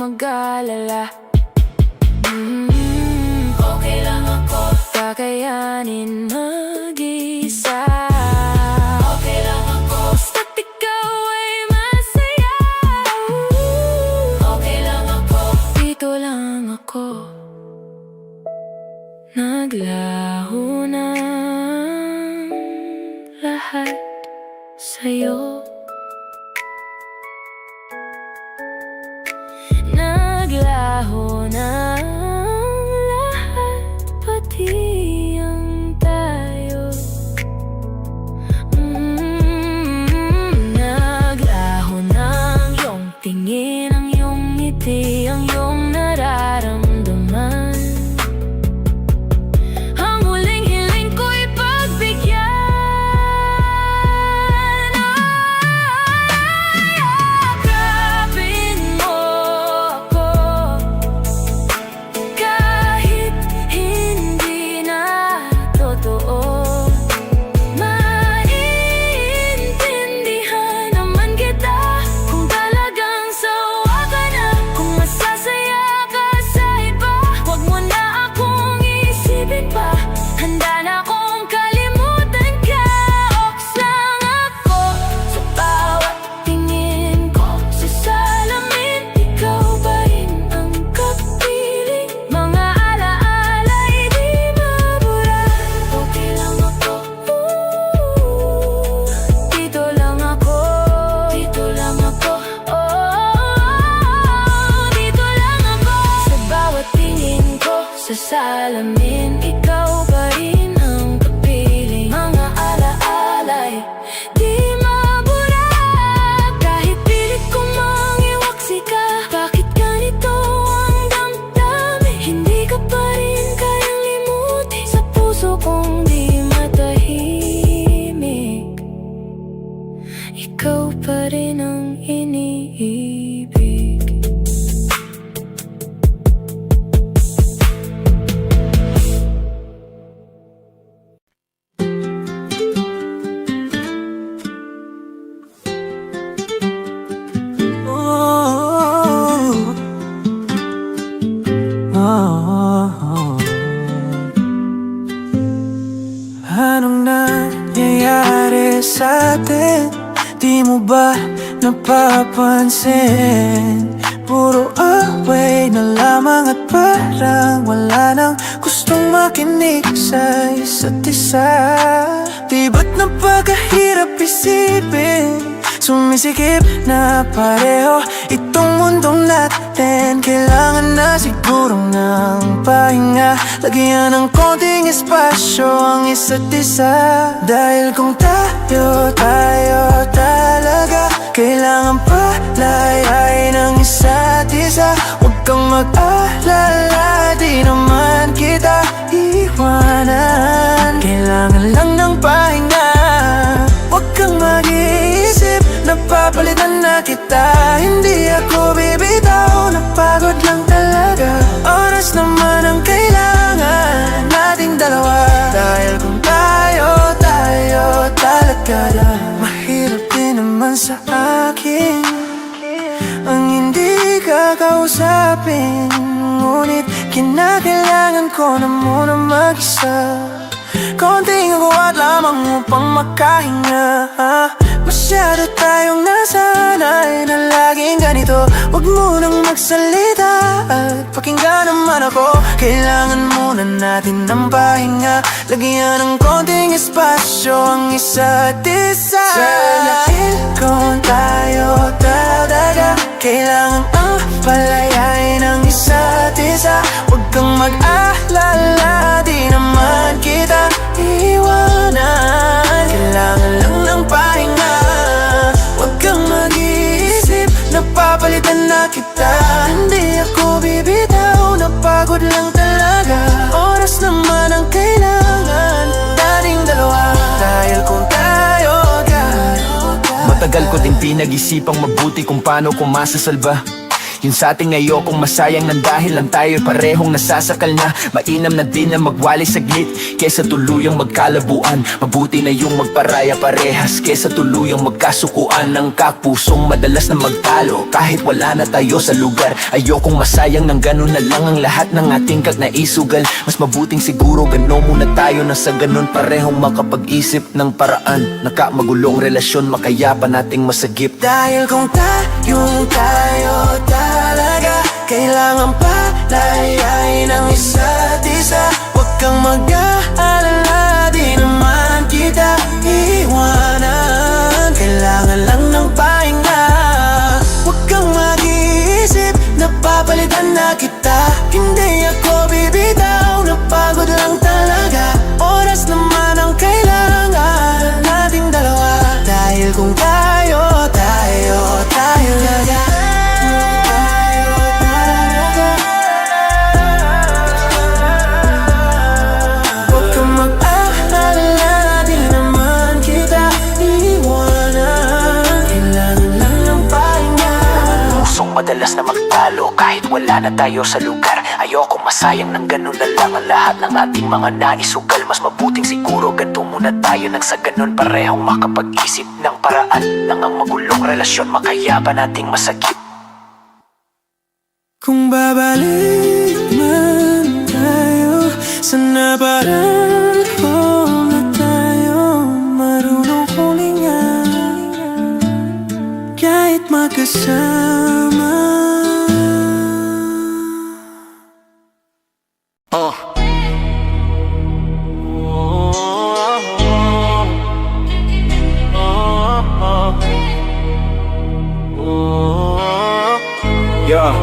mag-alala. Okay lang ako, kakayanin mag-isa. Okay lang ako, basta't ikaw ay masaya. Okay lang ako, dito lang ako. Naglaho na lahat sa'yo. Naglaho na lahat, pati ang tayo. Naglaho na ang iyong tingin, ang iyong ngiti, ang iyong nararamdaman. Ang huling hiling ko'y pagbigyan. Yakapin mo ako kahit hindi na totoo. Maiintindihan naman kita kung talagang sawa ka na. Kung masasaya ka sa iba, huwag mo na akong isipin pa. Handa na akong kalimutan ka. Oks lang ako sa bawat tingin ko sa salamin. Ikaw pa rin ang kapiling. Mga alaala'y di mabura. Okay lang ako, dito lang ako. Dito lang ako, dito lang ako. Sa bawat tingin ko sa salamin, ikaw pa rin ang kapiling. Mga alaala'y di mabura. Kahit pilit kong mangiwaksi ka, bakit ganito ang damdamin? Hindi ka pa rin kayang limutin sa puso kong di matahimik. Ikaw pa rin ang iniibig. Anong nangyayari sa atin? Di mo ba napapansin? Puro away na lamang at parang wala nang gustong makinig sa isa't isa. Di ba't napakahirap isipin? Sumisikip na pareho itong mundong natin. Kailangan na siguro ng pahinga. Lagyan ng konting espasyo ang isa't isa. Dahil kung tayo talaga, kailangan palayay ng isa't isa. Huwag kang mag-alala, di naman kita iwanan. Kailangan lang ng pahinga. Huwag kang mag-iisip, napapalitan na kita. Hindi ako bibitaw, napagod lang talaga. Oras naman ang kailangan nating dalawa. Dahil kung tayo talaga lang, mahirap din naman sa akin ang hindi ka kausapin. Ngunit kinakailangan ko na muna mag-isa. Konting agawat lamang upang makahinga. Masyado tayong nasanay na laging ganito. Huwag mo nang magsalita at pakinggan naman ako. Kailangan muna natin ng pahinga. Lagyan ng konting espasyo ang isa't isa. Dahil kung tayo talaga, kailangan ang palayay ng isa't isa. Huwag kang mag-alala, di naman kita iwanan. Kailangan lang ng pahinga. Huwag kang mag-iisip, napapalitan na kita. Hindi ako bibitaw, napagod lang talaga. Oras naman ang kailangan nating dalawa. Dahil kung tayo Matagal ko din pinag-isipang mabuti kung paano ko masasalba. Yun sa ating ayokong masayang nang dahil lang tayo parehong nasasakal na. Mainam na din na magwali saglit kesa tuluyang magkalabuan. Mabuti na yung magparaya parehas kesa tuluyang magkasukuan. Ng kapusong madalas na magtalo kahit wala na tayo sa lugar. Ayokong masayang ng ganun na lang ang lahat ng ating naisugal. Mas mabuting siguro gano'n muna tayo na sa ganun parehong makapag-isip ng paraan. Nakamagulong relasyon makayapan nating masagip. Dahil kung tayo talaga kailangan palayain ang isa't isa. Huwag kang mag-aalala, di naman kita iiwanan. Kailangan lang ng pahinga. Huwag kang mag-iisip na papalitan na kita. Hindi ako bibitaw, napagod lang talaga. Oras naman ang kailangan nating dalawa. Dahil kung tayo talaga. Huwag kang mag-aalala, di naman kita iiwanan. Kailangan lang ng pahinga. Pusong madalas na magtalo kahit wala na tayo sa lugar. Ayokong masayang ng ganun na lang ang lahat ng ating mga naisugal. Mas mabuting siguro ganito muna tayo nang sa ganun parehong makapag-isip ng paraan. Nang ang magulong relasyon makayapan nating masagip. Kung babalik man tayo, sana pareho na tayo. Marunong kulingan kahit magkasama. Yeah.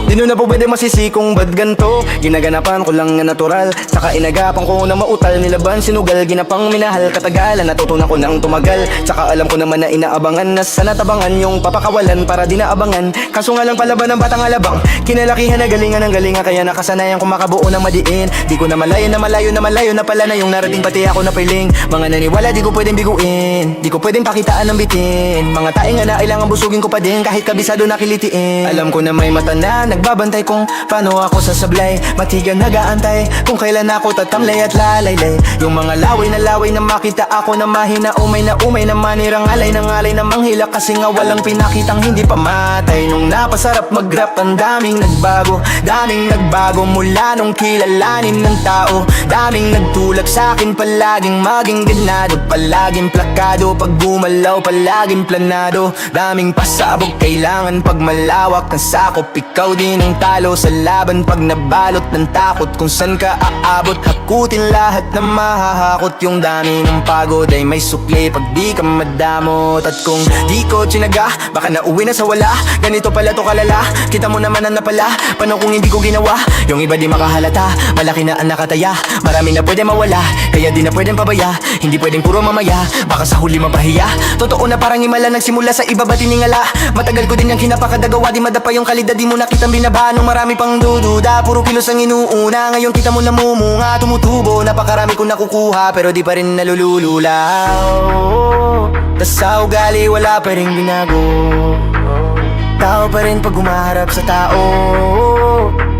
Di nun na po pwede masisi kung ba't ganto. Ginaganapan ko lang nga natural, saka inagapan ko na mautal. Nilaban, sinugal, ginapang minahal. Katagalan, natutunan ko nang tumagal. Saka alam ko naman na inaabangan na sana tabangan yung papakawalan para di naabangan. Kaso nga lang palaban ng batang alabang. Kinalakihan na galingan ng galinga, kaya nakasanayan kung makabuo ng madiin. Di ko na malayo na malayo na pala na yung narating pati ako na piling. Mga naniwala di ko pwedeng biguin, di ko pwedeng pakitaan ng bitin. Mga taing nga na kailangan busugin ko pa din kahit kabisado na kilitiin. Alam ko na may mata na nagbabantay kung paano ako sasablay. Matigan nagaantay kung kailan ako tatamlay at lalaylay. Yung mga laway na makita ako na mahina, umay na manirang alay ng alay na manghila. Kasi nga walang pinakitang hindi pa matay. Nung napasarap mag-rap ang daming nagbago mula nung kilalanin ng tao. Daming nagtulak sa'kin palaging maging ganado, palaging plakado, pag gumalaw palaging planado. Daming pasabog kailangan pag malawak ng sakop. Ikaw din ang talo sa laban pag nabalot ng takot. Kung san ka aabot, hakutin lahat na mahahakot. Yung dami ng pagod ay may sukli pag di ka madamot. At kung di ko tsinaga, baka nauwi na sa wala. Ganito pala to kalala, kita mo naman ang napala. Paano kung hindi ko ginawa? Yung iba di makahalata, malaki na ang nakataya. Marami na pwede mawala, kaya di na pwedeng pabaya. Hindi pwedeng puro mamaya, baka sa huli mapahiya. Totoo na parang himala nagsimula sa iba ba tiningala. Matagal ko din yung kinapakadagawa, di madapa yung kalidad. Di mo nakitang binaba nung marami pang dududa. Puro kilos ang inuuna, ngayon kita mo namumunga. Tumutubo, napakarami kong nakukuha, pero di pa rin nalululaw. Tas sa ugali wala pa rin binago. Tao pa rin pag umaharap sa tao.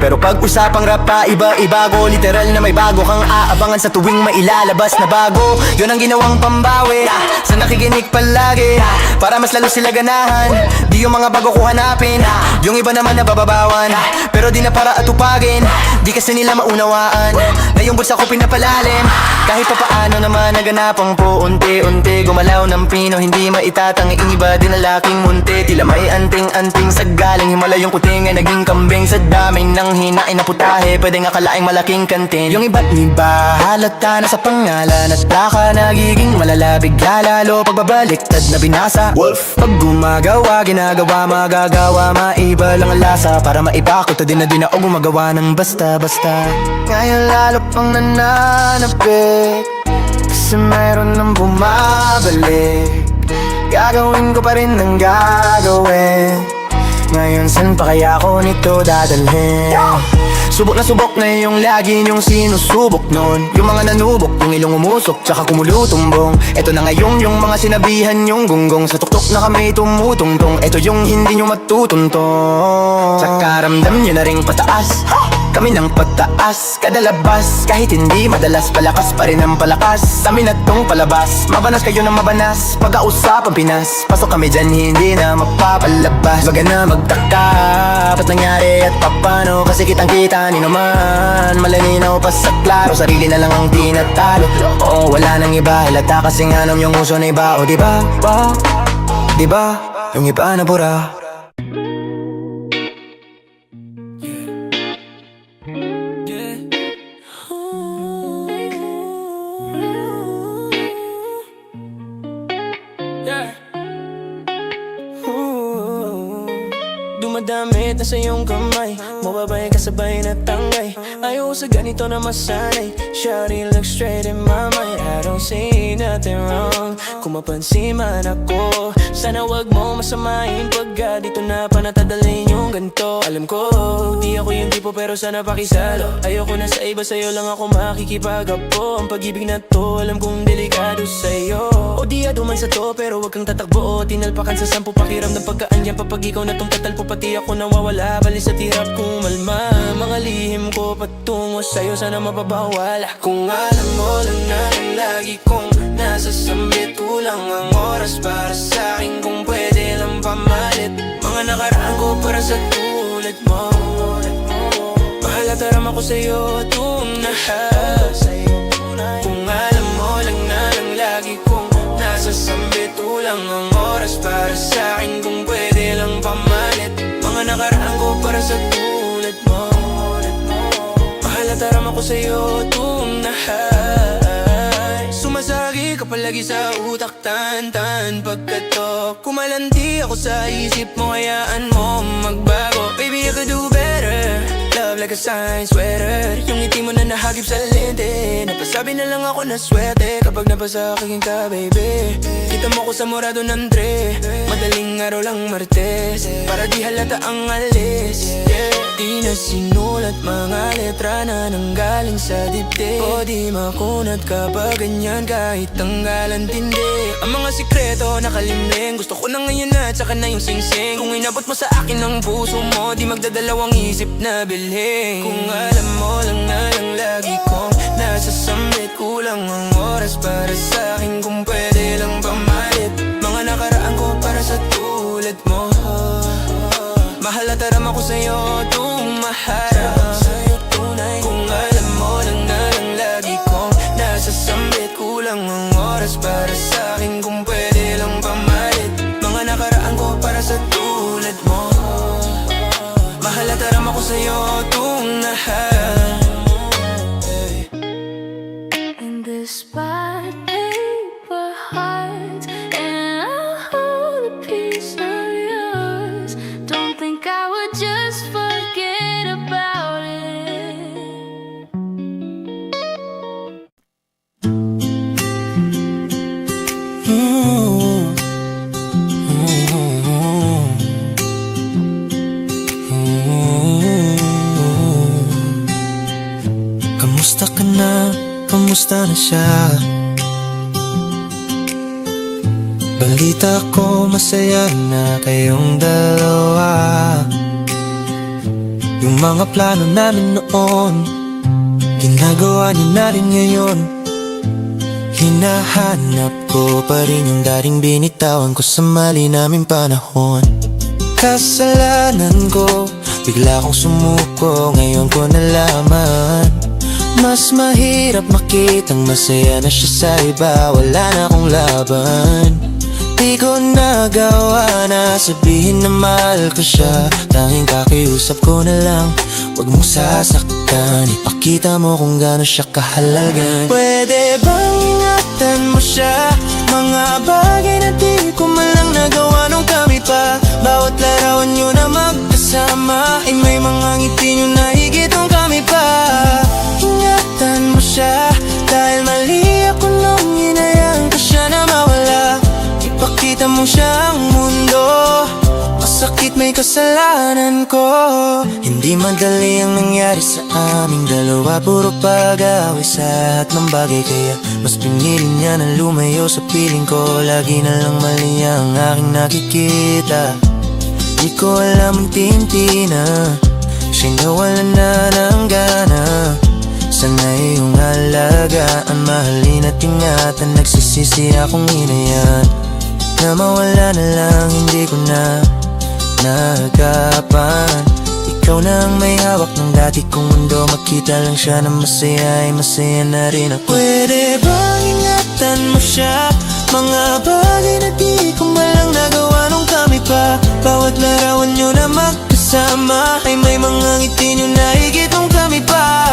Pero pag usapang rap pa, iba-ibago. Literal na may bago kang aabangan sa tuwing mailalabas na bago. Yun ang ginawang pambawi sa nakikinig palagi, para mas lalo sila ganahan. Di yung mga bago ko hanapin, yung iba naman nabababawan. Pero di na para atupagin, di kasi nila maunawaan na yung bulsa ko pinapalalim. Kahit pa paano naman naganapang po unti-unti. Gumalaw ng pino, hindi maitatang yung iba din na laking munti. Tila may anting-anting sa galing himala yung kuting ay naging kambing. Sa daming ng hinain na putahe, pwede nga kalaing malaking kantin. Yung iba't iba halata na sa pangalan at plaka, nagiging malala bigla lalo pagbabaliktad na binasa. Wolf. Pag gumagawa, ginagawa, magagawa, maiba lang ang lasa. Para maibakot na din na o gumagawa ng basta-basta. Ngayon lalo pang nananapit, kasi mayroon nang bumabalik. Gagawin ko pa rin ang gagawin. Ngayon saan pa kaya ako nito dadalhin? Subok na yung lagi niyong sinusubok nun. Yung mga nanubok, yung ilong umusok, tsaka kumulutumbong. Eto na ngayon yung mga sinabihan yung gunggong. Sa tuktok na kami tumutungtong. Eto yung hindi nyo matutuntong. Tsaka ramdam nyo na ring pataas, kami ng pataas, kada labas. Kahit hindi madalas, palakas pa rin ang palakas. Amin na tong palabas, mabanas kayo ng mabanas. Pag-ausapang Pinas, pasok kami dyan, hindi na mapapalabas. Baga na magtaka, ba't nangyari at papano? Kasi kitang kita ni naman, malalinaw pa sa klaro. Sarili na lang ang tinatalo, oo wala nang iba. Halata kasi nga nang yung uso na iba. O diba, diba, yung iba na bura. Dumadamit na sa iyong kamay, mababay kasabay na tangay. Ayaw sa ganito na masanay. Shawty look straight in my mind, I don't see nothing wrong. Kung mapansin man ako, sana wag mo masamahin pagka dito na panatadalhin yung ganito. Alam ko, di ako yung tipo pero sana pakisalo. Ayoko na sa iba, sa'yo lang ako makikipagapo. Ang pag-ibig na to, alam kong delikado sa'yo. O di aduman sa to, pero wag kang tatakbo o tinalpakan sa 10 pakiram ng pagkaanyan. Papag ikaw na tong tatalpo, pati ako nawawala. Balis at hirap kumalma, mga lihim ko patungo sa'yo, sana mapabawala. Kung alam mo lang na ang lagi kong nasa sambit, kulang ang oras para sa'kin. Kung pwede lang pamalit mga nakaraan ko para sa tulad mo. Mahal at aram ako sa'yo, tunay. Kung alam mo lang na ang lagi kong nasa sambit, kulang ang oras para sa'kin. Kung pwede lang pamalit mga nakaraan ko para sa tulad mo. Mahal at aram ako sa'yo, tunay. Sumasagi ka palagi sa utak, tan-tan pagkato. Kumalandi ako sa isip mo, hayaan mo magbago. Baby, I could do better, love like a sign sweater. Yung ngiti mo na nahagip sa lente, napasabi na lang ako na swerte kapag napasakin ka, baby. Kita mo ko sa Morado ng Dre, madaling araw lang Martes, para di halata ang alis, yeah. Di na sinulat mga letra na nanggaling sa dibdib. O di makunat kapag ganyan kahit tanggalan tindi. Ang mga sikreto nakalimling, gusto ko na ngayon at saka na yung singsing. Kung inabot mo sa akin ang puso mo, di magdadalawang isip na bilhin. Kung alam mo lang na lang lagi kong nasa sambit, kulang ang oras para sa'kin. Kung pwede lang pamalit mga nakaraan ko para sa tulad mo. Mahal at aram ako sa'yo, tumaharap. Kung alam mo lang na lang lagi kong nasa sambit, kulang ang oras para sa'kin. Kung pwede lang pamalit mga nakaraan ko para sa tulad mo. Mahal at aram ako sa'yo, tumaharap. In this bad paper heart, and I'll hold a piece of yours. Don't think I would just forget about it. Kamusta ka na? Kamusta na siya? Balita ko masaya na kayong dalawa. Yung mga plano namin noon, ginagawa niyo na rin ngayon. Hinahanap ko pa rin yung dating binitawan ko sa mali naming panahon. Kasalanan ko, bigla kong sumuko, ngayon ko nalaman. Mas mahirap makitang masaya na siya sa iba, wala na akong laban. Di ko nagawa na sabihin na mahal ko siya, tanging kakiusap ko na lang, wag mong sasaktan. Ipakita mo kung gaano siya kahalaga. Pwede bang ingatan mo siya? Mga bagay na di ko man lang nagawa nung kami pa. Bawat larawan nyo na magkasama ay may mga ngiti nyo na higit nung kami pa. Ingatan mo siya, dahil mali ako nung hinayaan ko siya na mawala. Ipakita mo siya ang mundo, masakit may may kasalanan ko. Hindi madali ang nangyari sa aming dalawa, puro pag-away sa lahat ng bagay. Kaya mas pinili niya na lumayo sa piling ko. Lagi na lang mali ang aking nakikita. Di ko alam ang tinti na siya'y nawalan na ng gana. Sana iyong alagaan, mahalin at ingatan. Nagsisisi akong inayan na mawala na lang, hindi ko na naagapan. Ikaw na ang may hawak ng dati kong mundo. Makita lang siya na masaya, ay masaya na rin ako. Pwede bang ingatan mo siya? Mga bagay na di ko malang nagawa nung kami pa. Bawat larawan nyo na magkasama ay may mga ngiti nyo na higit nung kami pa.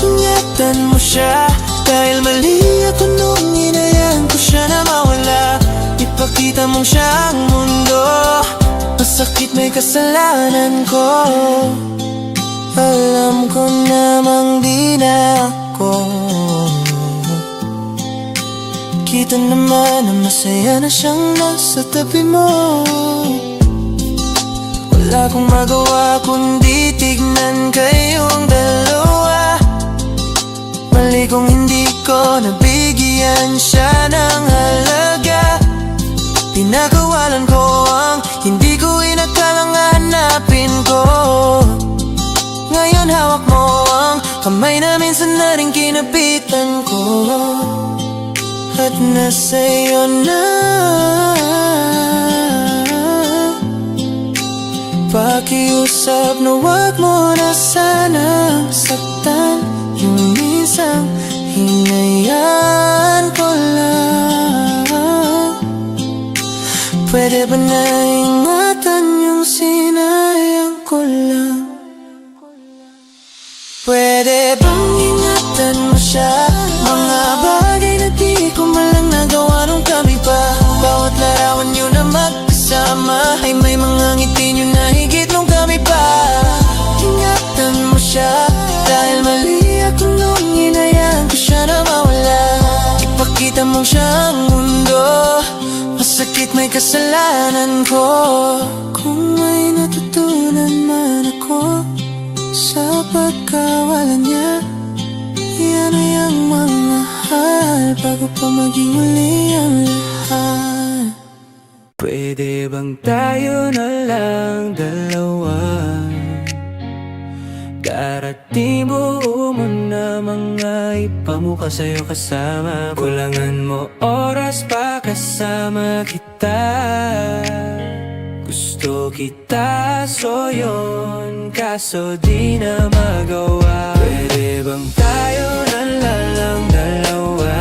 Ingatan mo siya, dahil mali ako nung inayan ko siya na mawala. Ipakita mong siya ang mundo. Masakit, may kasalanan ko. Alam ko namang di na ako. Kita naman na masaya na siyang nasa tabi mo. Wala akong magawa kundi tignan kayong dalawa. Mali kung hindi ko nabigyan siya ng halaga. Pinagawalan ko ang hindi ko inakalang hanapin ko. Ngayon hawak mo ang kamay na minsan na rin kinapitan ko. At nasa'yo na. Pakiusap na wag mo na sanang saktan. Yung minsan hinayaan ko lang. Pwede ba na ingatan yung sinayang ko lang? Pwede bang ingatan mo siya? Mga bagay na di ko malang nagawa nung kami pa. Bawat larawan nyo na magkasama ay may mga ngiti nyo na higit nung kami pa. Ingatan mo siya, dahil mali ako nung inayaan ko siya na mawala. Ipakita mong siya ang mundo. Masakit, may kasalanan ko. Kung may natutunan man ako sa pagkawalan niya, yan ay ang mahal bago pa maging uli ang lahat. Pwede bang tayo na lang dalawa? Darating buo mo na mga ipamuka sa'yo kasama. Kulangan mo oras pa kasama kita. Gusto kita, so yun, kaso di na magawa. Pwede bang tayo na lang dalawa?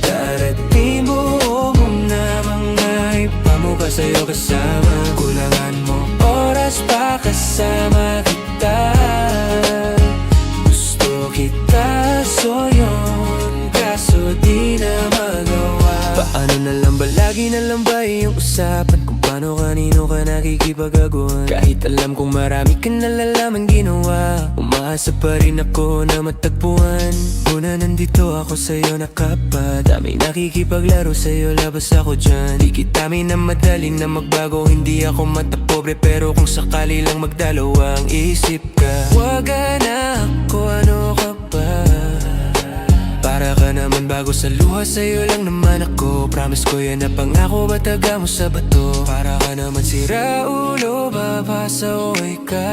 Darating buo mo na mga ipamuka sa'yo kasama. Kulangan mo oras pa kasama kita. Gusto kita, so yun, kaso di na magawa. Paano na lang ba, lagi na lang ba yung usapan kung paano kanino ka nakikipag-aguan? Kahit alam kong marami ka nalalaman ginawa, umaasa pa rin ako na matagpuan. Una nandito ako sa'yo nakapa, dami nakikipaglaro sa'yo, labas ako dyan. Di kita minamadali na magbago, hindi ako matapobre, pero kung sakali lang magdalawang isip ka, wag na ako, ano ka ba? Para ka naman bago sa luha, sa'yo lang naman ako. Promise ko yan na pangako, bataga mo sa bato. Para ka naman sira ulo, babasaway ka.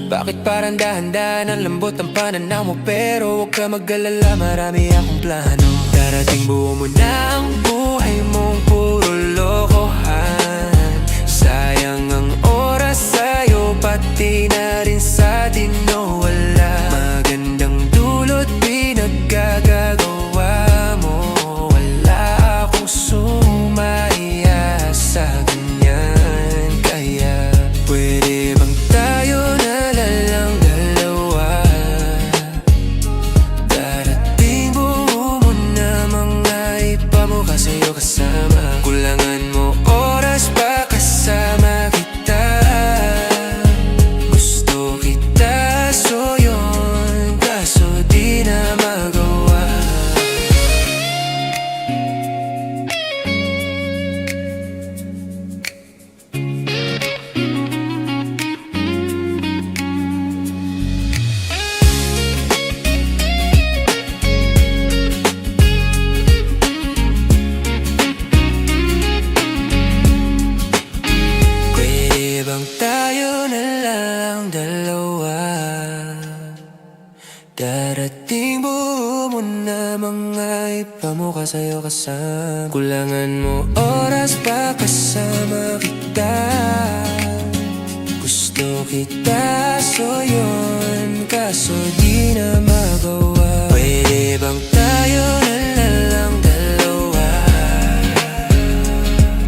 Bakit parang dahan-dahan ang lambot ang pananaw mo? Pero huwag ka mag-alala, marami akong plano. Darating buo mo na ang buhay mong puro lokohan. Sayang ang oras sa'yo, pati na rin sa atin, no, wala magandang dulot pinagkagagawa mo. Wala akong sumaya sa ganyan. Kaya pwede bang tayo na lang dalawa? Darating buo mo na mga ipamuka sa'yo kasama. sa'yo kasama. Kulangan mo oras pa kasama kita. Gusto kita, so yun, kaso di na magawa. Pwede bang tayo na lang dalawa?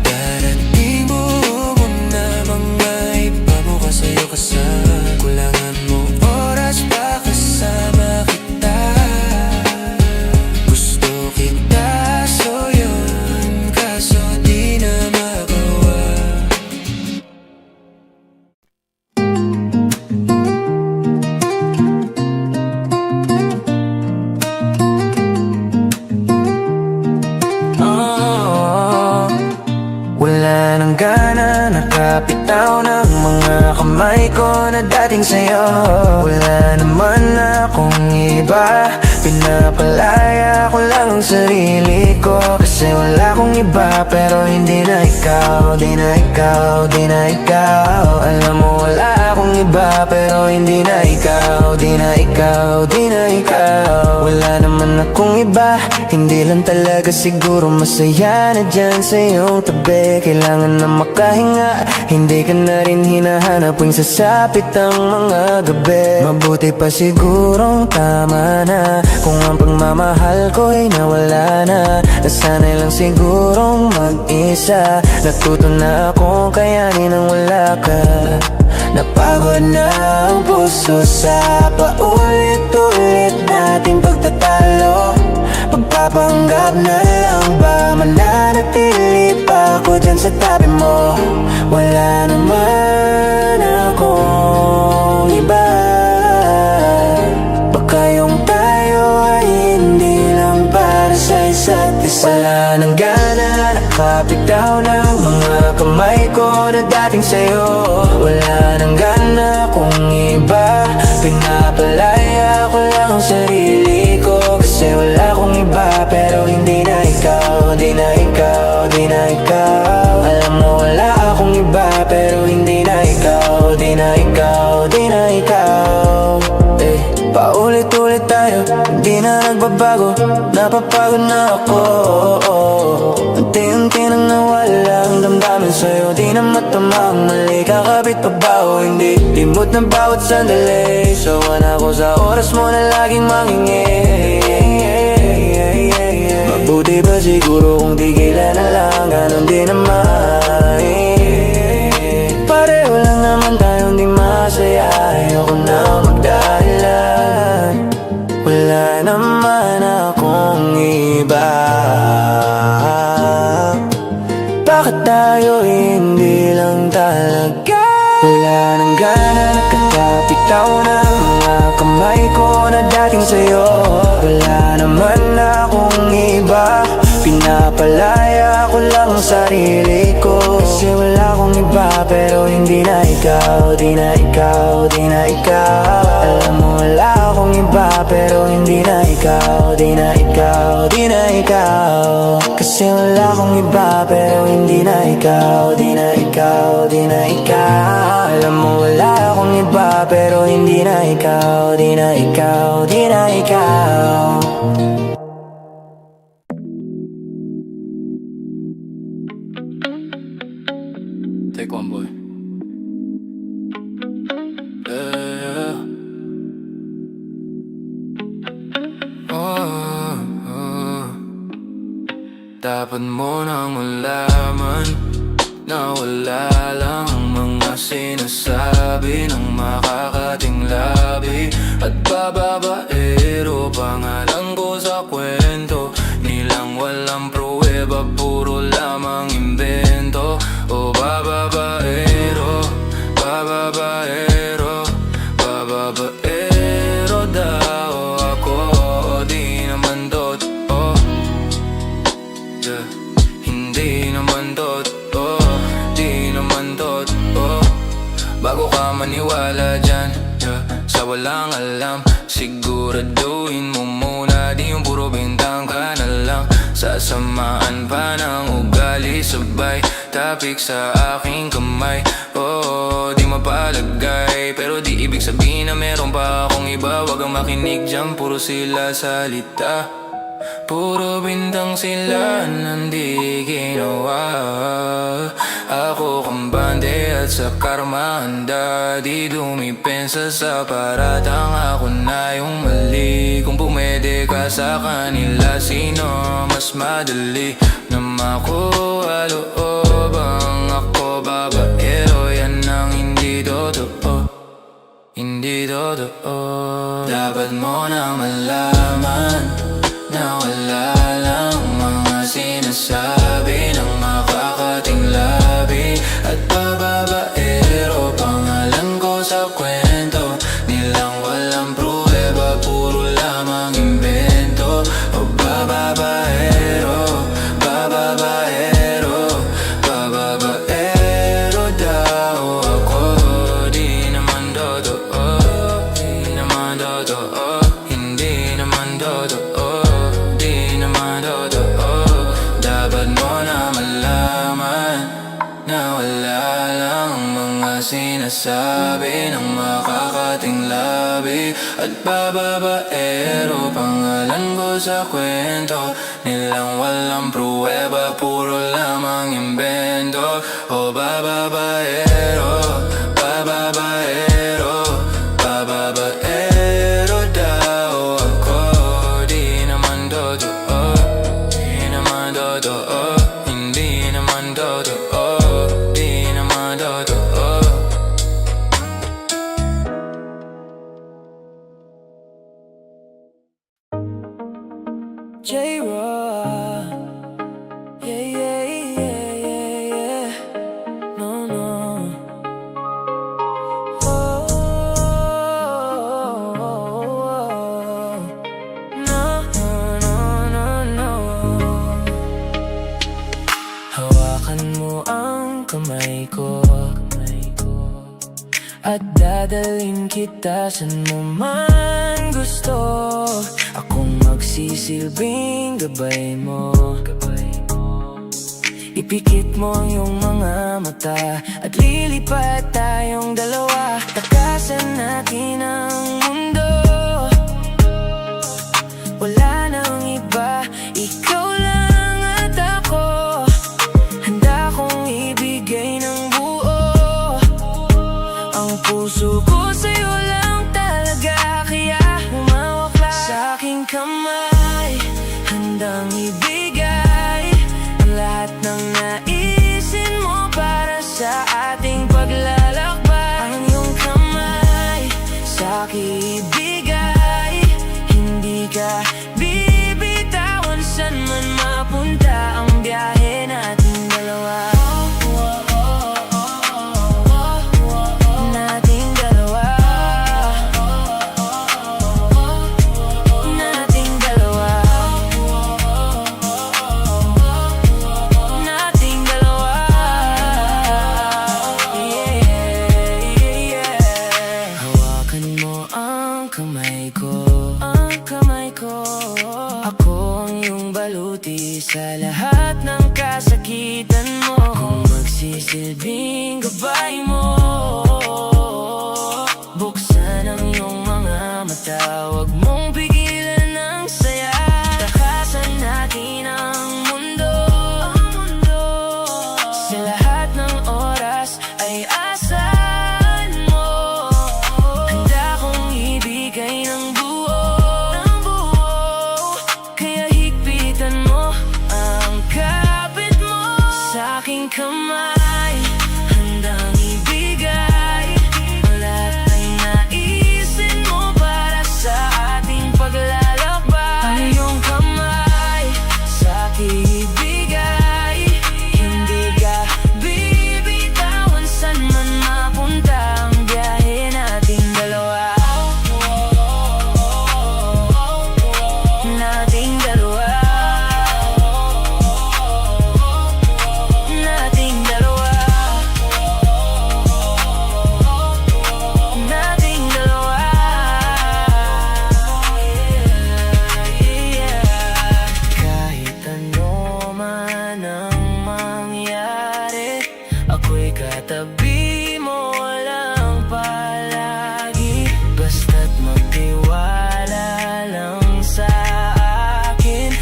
Darating buo mo na mga iba mo sa'yo kasama. Kulangan mo oras pa kasama kita. Gusto kita, so yun, kaso di na magawa. Wala nang gana, nakapitaw ng mga kamay ko na dating sa'yo. Wala naman akong iba, pinapalaya ko lang ang sarili ko. Kasi wala akong iba, pero hindi na ikaw. Di na ikaw, di na ikaw. Alam mo wala akong iba, pero hindi na ikaw. Di na ikaw, di na ikaw. Wala naman akong iba, hindi lang talaga siguro masaya na dyan sa iyong tabi. Kailangan na makahinga, hindi ka na rin hinahanap tuwing sasapit ang mga gabi. Mabuti pa sigurong tama na kung ang pagmamahal ko ay nawala na. Nasanay lang sigurong mag-isa, natuto na akong kayanin ang wala ka. Napagod na ang puso sa paulit-ulit nating pagtatalo. Pagpapanggap na lang ba, mananatili pa ako dyan sa tabi mo. Wala naman akong iba, baka yung tayo ay hindi lang para sa isa't isa. Wala nang gana, nakapitaw ng mga kamay ko na dating sa'yo. Wala nang gana kung iba, pinapalaya ko lang ang sarili ko. Kasi wala akong iba, pero hindi na ikaw. Di na ikaw, di na ikaw. Alam mo wala akong iba, pero hindi na ikaw. Di na ikaw, di na ikaw. Paulit-ulit tayo, hindi na nagbabago. Napapagod na ako. Unti-unti nang nawala ang damdamin sa'yo. Di na matamang mali, kakabit pa ba o hindi? Limot na bawat sandali. Sawan ako sa oras mo na laging mangingi. Mabuti ba siguro kung tigilan na lang, ganon din naman. Pareho lang naman tayong di masaya, ayoko na magdahilan. Wala naman akong iba, bakit tayo hindi lang talaga? Wala nang gana, nakakapitaw ng mga kamay ko na dating sa'yo. Wala naman akong iba, pinapalaya ko lang ang sarili ko. Kasi wala akong iba, pero hindi na ikaw. Di na ikaw, di na ikaw. Alam mo wala akong iba, pero hindi na ikaw. Di na ikaw, di na ikaw. Kasi wala akong iba, pero hindi na ikaw. Di na ikaw, di na ikaw. Alam mo wala akong iba, pero hindi na ikaw. Di na ikaw, di na ikaw. Take one, boy. Yeah. Dapat mo nang malaman na wala lang ang mga sinasabi ng makakating labi at bababaero. Pangalan ko sa kwento nilang walang pruweba, puro lamang imbento. O bababaero, bababaero, bababaero daw ako. Di naman totoo, yeah. Hindi naman totoo, di naman totoo. Bago ka maniwala dyan, yeah, sa walang alam, siguraduhin mo muna di yung puro bintang ka na lang. Sasamaan pa ng ugali, sabay tapik sa aking kamay. Oo, di mapalagay, pero di ibig sabihin na meron pa akong iba. Wag kang makinig dyan, puro sila salita. Puro bintang sila nandi ginawa. Ako kambante at sa karma handa di dumipensa sa paratang ako na yung mali. Kung pumede ka sa kanila, sino mas madali na makuha loob? Ang ako babaero, yan ang hindi totoo. Hindi totoo. Dapat mo na malaman na wala lang mga sinasabi ng makakating labi at bababaero. Pangalan ko sa kwento nilang walang pruweba, puro lamang imbento. O bababaero, bababaero, bababaero daw ako. Di naman totoo, di naman totoo, hindi naman totoo, di naman totoo. Dapat mo na malaman na wala lang mga sinasabi ng makakating labi at bababaero. Pangalan ko sa kwento nilang walang pruweba, puro lamang imbento. O bababaero, bababaero, bababaero daw ako. Di naman totoo, di naman totoo, hindi naman totoo, di naman totoo. J-Rock, yeah, yeah, yeah, yeah, yeah. No, no. Oh, no, no, no, no. Hawakan mo ang kamay ko at dadalhin kita saan mo man gusto. Akong magsisilbing gabay mo. Ipikit mo ang iyong mga mata at lilipat tayong dalawa. Takasan natin ang mundo. Wala nang iba, ikaw lang at ako. Handa kong ibigay ng buo ang puso ko sa'yo lang talaga. Kaya humawak lang sa aking kamay, handang ibigay ang lahat ng naisin mo para sa ating paglalakbay. Ang iyong kamay sa aking ibigay, hindi ka bibitawan saan man mapunta ang biyahe nating dalawa. Nating dalawa, nating dalawa, nating dalawa. Yeah, yeah, yeah. Hawakan mo ang kamay ko, ang kamay ko. Ako ang iyong baluti sa lahat ng kasakitan mo. Kung magsisilbing gabay mo, buksan ang iyong mga mata, huwag mong pigilan ang saya. Takasan natin ang mundo. Sa lahat ng oras ay asahan mo. Handa kong ibigay ng buo, kaya higpitan mo ang kapit mo sa aking kamay. Handang ibigay ang lahat ng naisin mo para sa ating paglalakbay. Ang iyong kamay sa aking ibigay, hindi ka bibitawan saan man mapunta ang biyahe nating dalawa. Nating dalawa, nating dalawa, nating dalawa. Yeah, yeah. Kahit ano man ang mangyari, ako'y katabi mo lang palagi. Basta't magtiwala lang sa akin,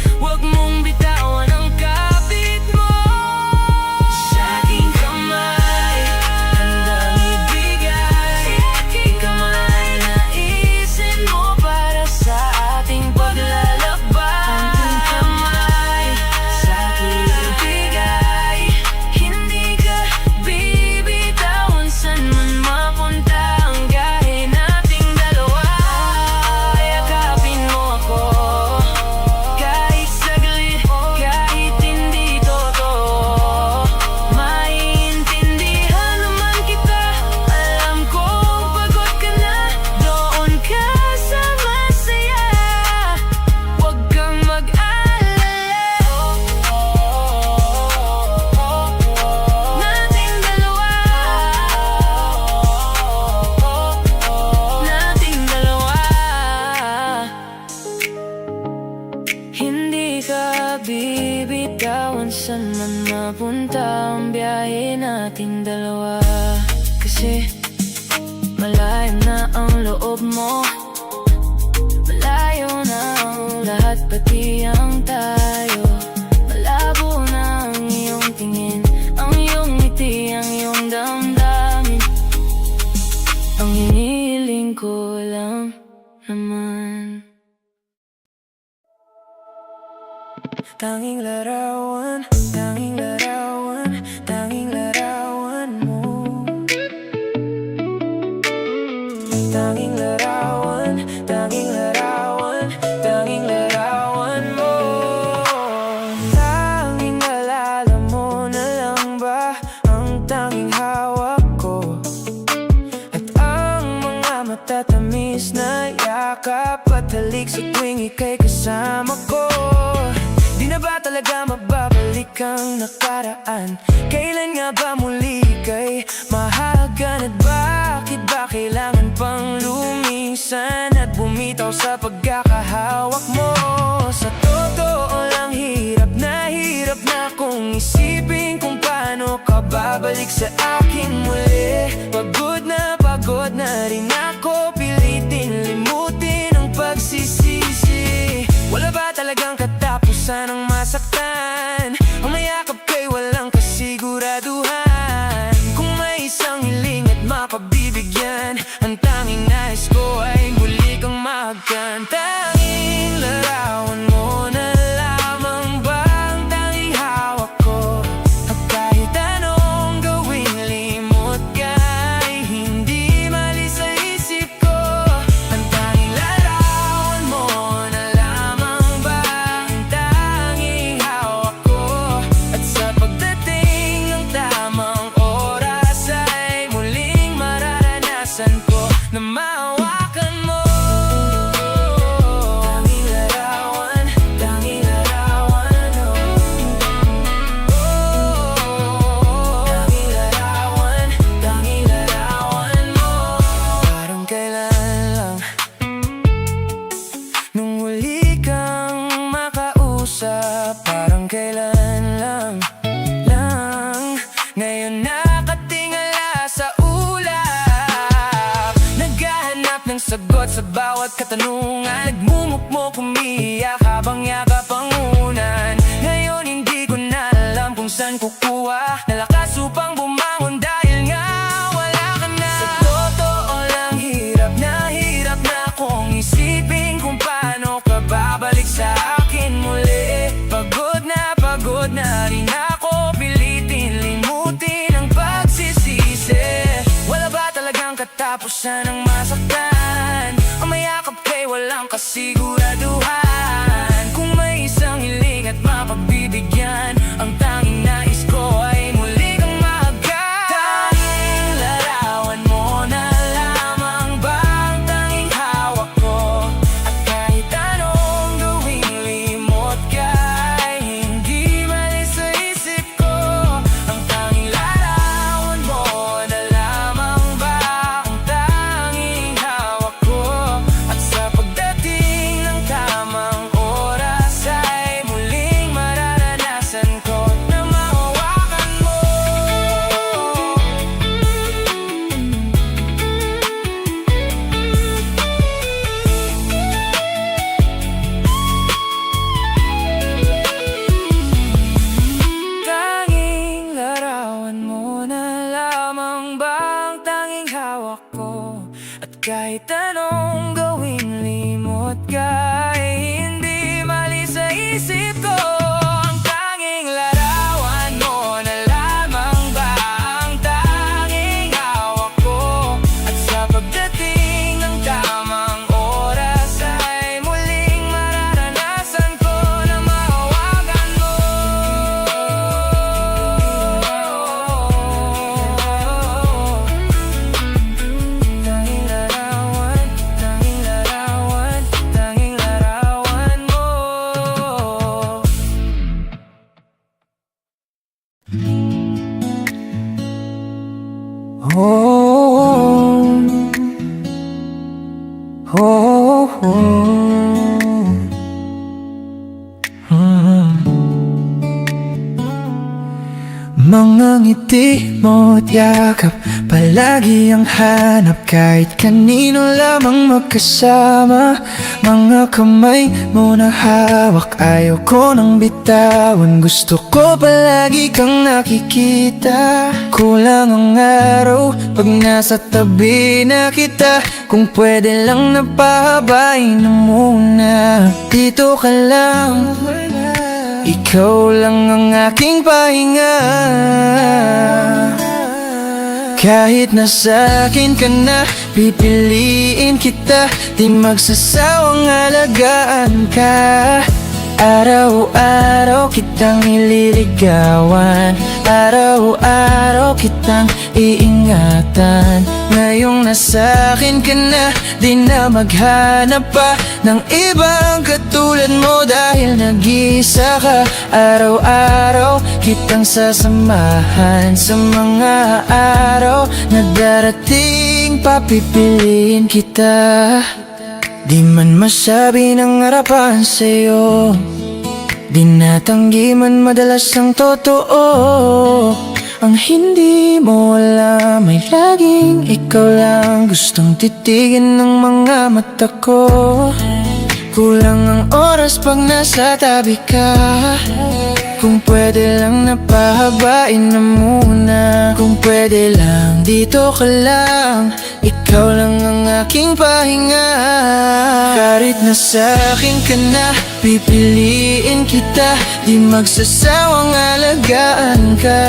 nating dalawa. Kasi malayo na ang loob mo, malayo na ang lahat, pati ang tayo. Malabo na ang iyong tingin, ang iyong ngiti, ang iyong damdamin. Ang hinihiling ko lang naman, Tanging larawan, tanging larawan, tanging larawan mo. Tanging larawan, tanging larawan, tanging larawan mo. Tanging alala mo na lang ba ang tanging hawak ko, at ang mga matatamis na yakap at halik sa tuwing ika'y kasama ko. Di na ba talaga mababalik ang nakaraan? Kailan nga ba muli kay mahagan? At bakit ba kailangan pang lumisan at bumitaw sa pagkakahawak mo? Sa totoo lang, hirap na akong isipin kung paano ka babalik sa akin muli. Pagod na rin ako, pilitin limutin ang pagsisisi. Wala ba talagang katapusan ng masaktan? Ang mayakap kay walang kasiguraduhan. Kung may isang hiling at mapabibigyan, ang tanging nais ko ay muli kang mahagan. Tanging larawan mo na lamang ba ang tanging hawak ko, at kahit anong gawin limot ka ay hindi malis sa isip ko. Ang tanging larawan mo na lamang ba ang tanging hawak ko, at sa pagdating ng tamang oras ay muling mararanasan ko na mahawakan mo. Tanging larawan, tanging larawan, oh. Tanging larawan, tanging larawan mo. Parang kailan lang nung huli kang makausap, parang kailan lang ngayon nakatingala sa ulap, naghahanap ng sagot sa bawat katanungan. Nagmumukmok, umiiyak habang yakap ang unan. Ngayon hindi ko na alam kung saan kukuha na lakas upang bumangon, dahil nga wala ka na. Sa totoo lang, hirap na akong isipin kung paano ka babalik sa akin muli. Pagod na rin ako, pilitin limutin ang pagsisisi. Wala ba talagang katapusan ng masaktan? Ang mayakap kay walang kasiguraduhan. Kung may isang hiling at mapabibigyan, ang tanging nais ko ay muli kang mahagan. Tanging larawan mo na lamang ba ang tanging hawak ko, at kahit anong gawing limot ka ay hindi malis sa isip ko. Ang tanging larawan mo na lamang ba ang tanging hawak ko, at sa pagdating ng tamang oras ay muling mararanasan ko na mahawakan mo. Tanging larawan mo na lamang ba ang tanging hawak ko, at kahit anong gawin limot ka ay hindi malis sa isip ko. Ang tanging larawan mo na lamang ba ang tanging hawak ko, at sa pagdating ng tamang oras ay muling mararanasan ko na mahawakan mo. Tanging larawan, tanging larawan, tanging larawan mo. Mga ngiti ngiti mo't yakap, palagi ang hanap kahit kanino lamang magkasama. Mga kamay mo na hawak, ayaw ko nang bitawan. Gusto ko palagi kang nakikita. Kulang ang araw pag nasa tabi na kita. Kung pwede lang napahabain na muna. Dito ka lang, ikaw lang ang aking pahinga. Kahit nasa akin ka na, pipiliin kita. Di magsasawang alagaan ka. Araw-araw kitang nililigawan, araw-araw kitang iingatan. Ngayong nasa akin ka na, di na maghanap pa ng ibang katulad mo. Dahil nag-isa ka, araw-araw kitang sasamahan. Sa mga araw na darating, papipiliin kita. Di man masabi ng harapan sa'yo, di natanggi man madalas ang totoo. Ang hindi mo alam ay laging ikaw lang gustong titigan ng mga mata ko. Kulang ang oras pag nasa tabi ka. Kung pwede lang napahabain na muna. Kung pwede lang dito ka lang, ikaw lang ang aking pahinga. Kahit nasa akin ka na, pipiliin kita. Di magsasawang alagaan ka.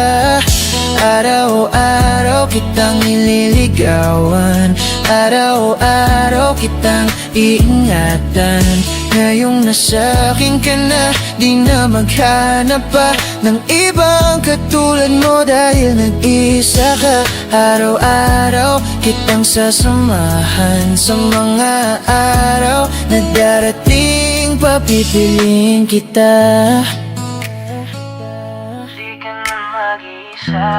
Araw-araw kitang nililigawan, araw-araw kitang iingatan. Ngayong nasa akin ka na, di na maghanap pa ng ibang katulad mo. Dahil nag-isa ka, araw-araw kitang sasamahan. Sa mga araw na darating, papipiliin kita. Di ka na mag-isa,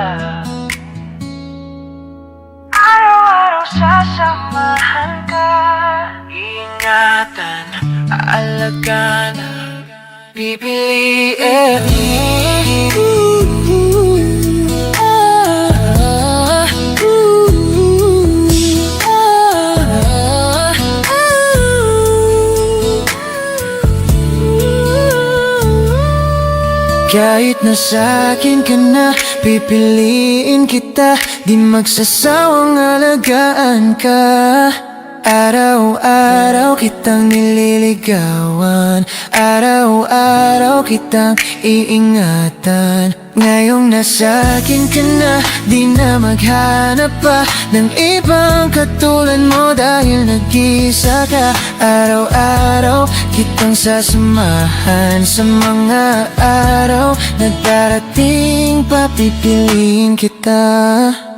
araw-araw sasamahan ka. Iingatan, aalagaan, pipiliin. Kahit nasa akin ka na, pipiliin kita. Di magsasawang alagaan ka. Araw-araw kitang nililigawan, araw-araw kitang iingatan. Ngayong nasa akin ka na, di na maghanap pa ng ibang katulad mo. Dahil nag-isa ka, araw-araw kitang sasamahan. Sa mga araw na darating, papipiliin kita.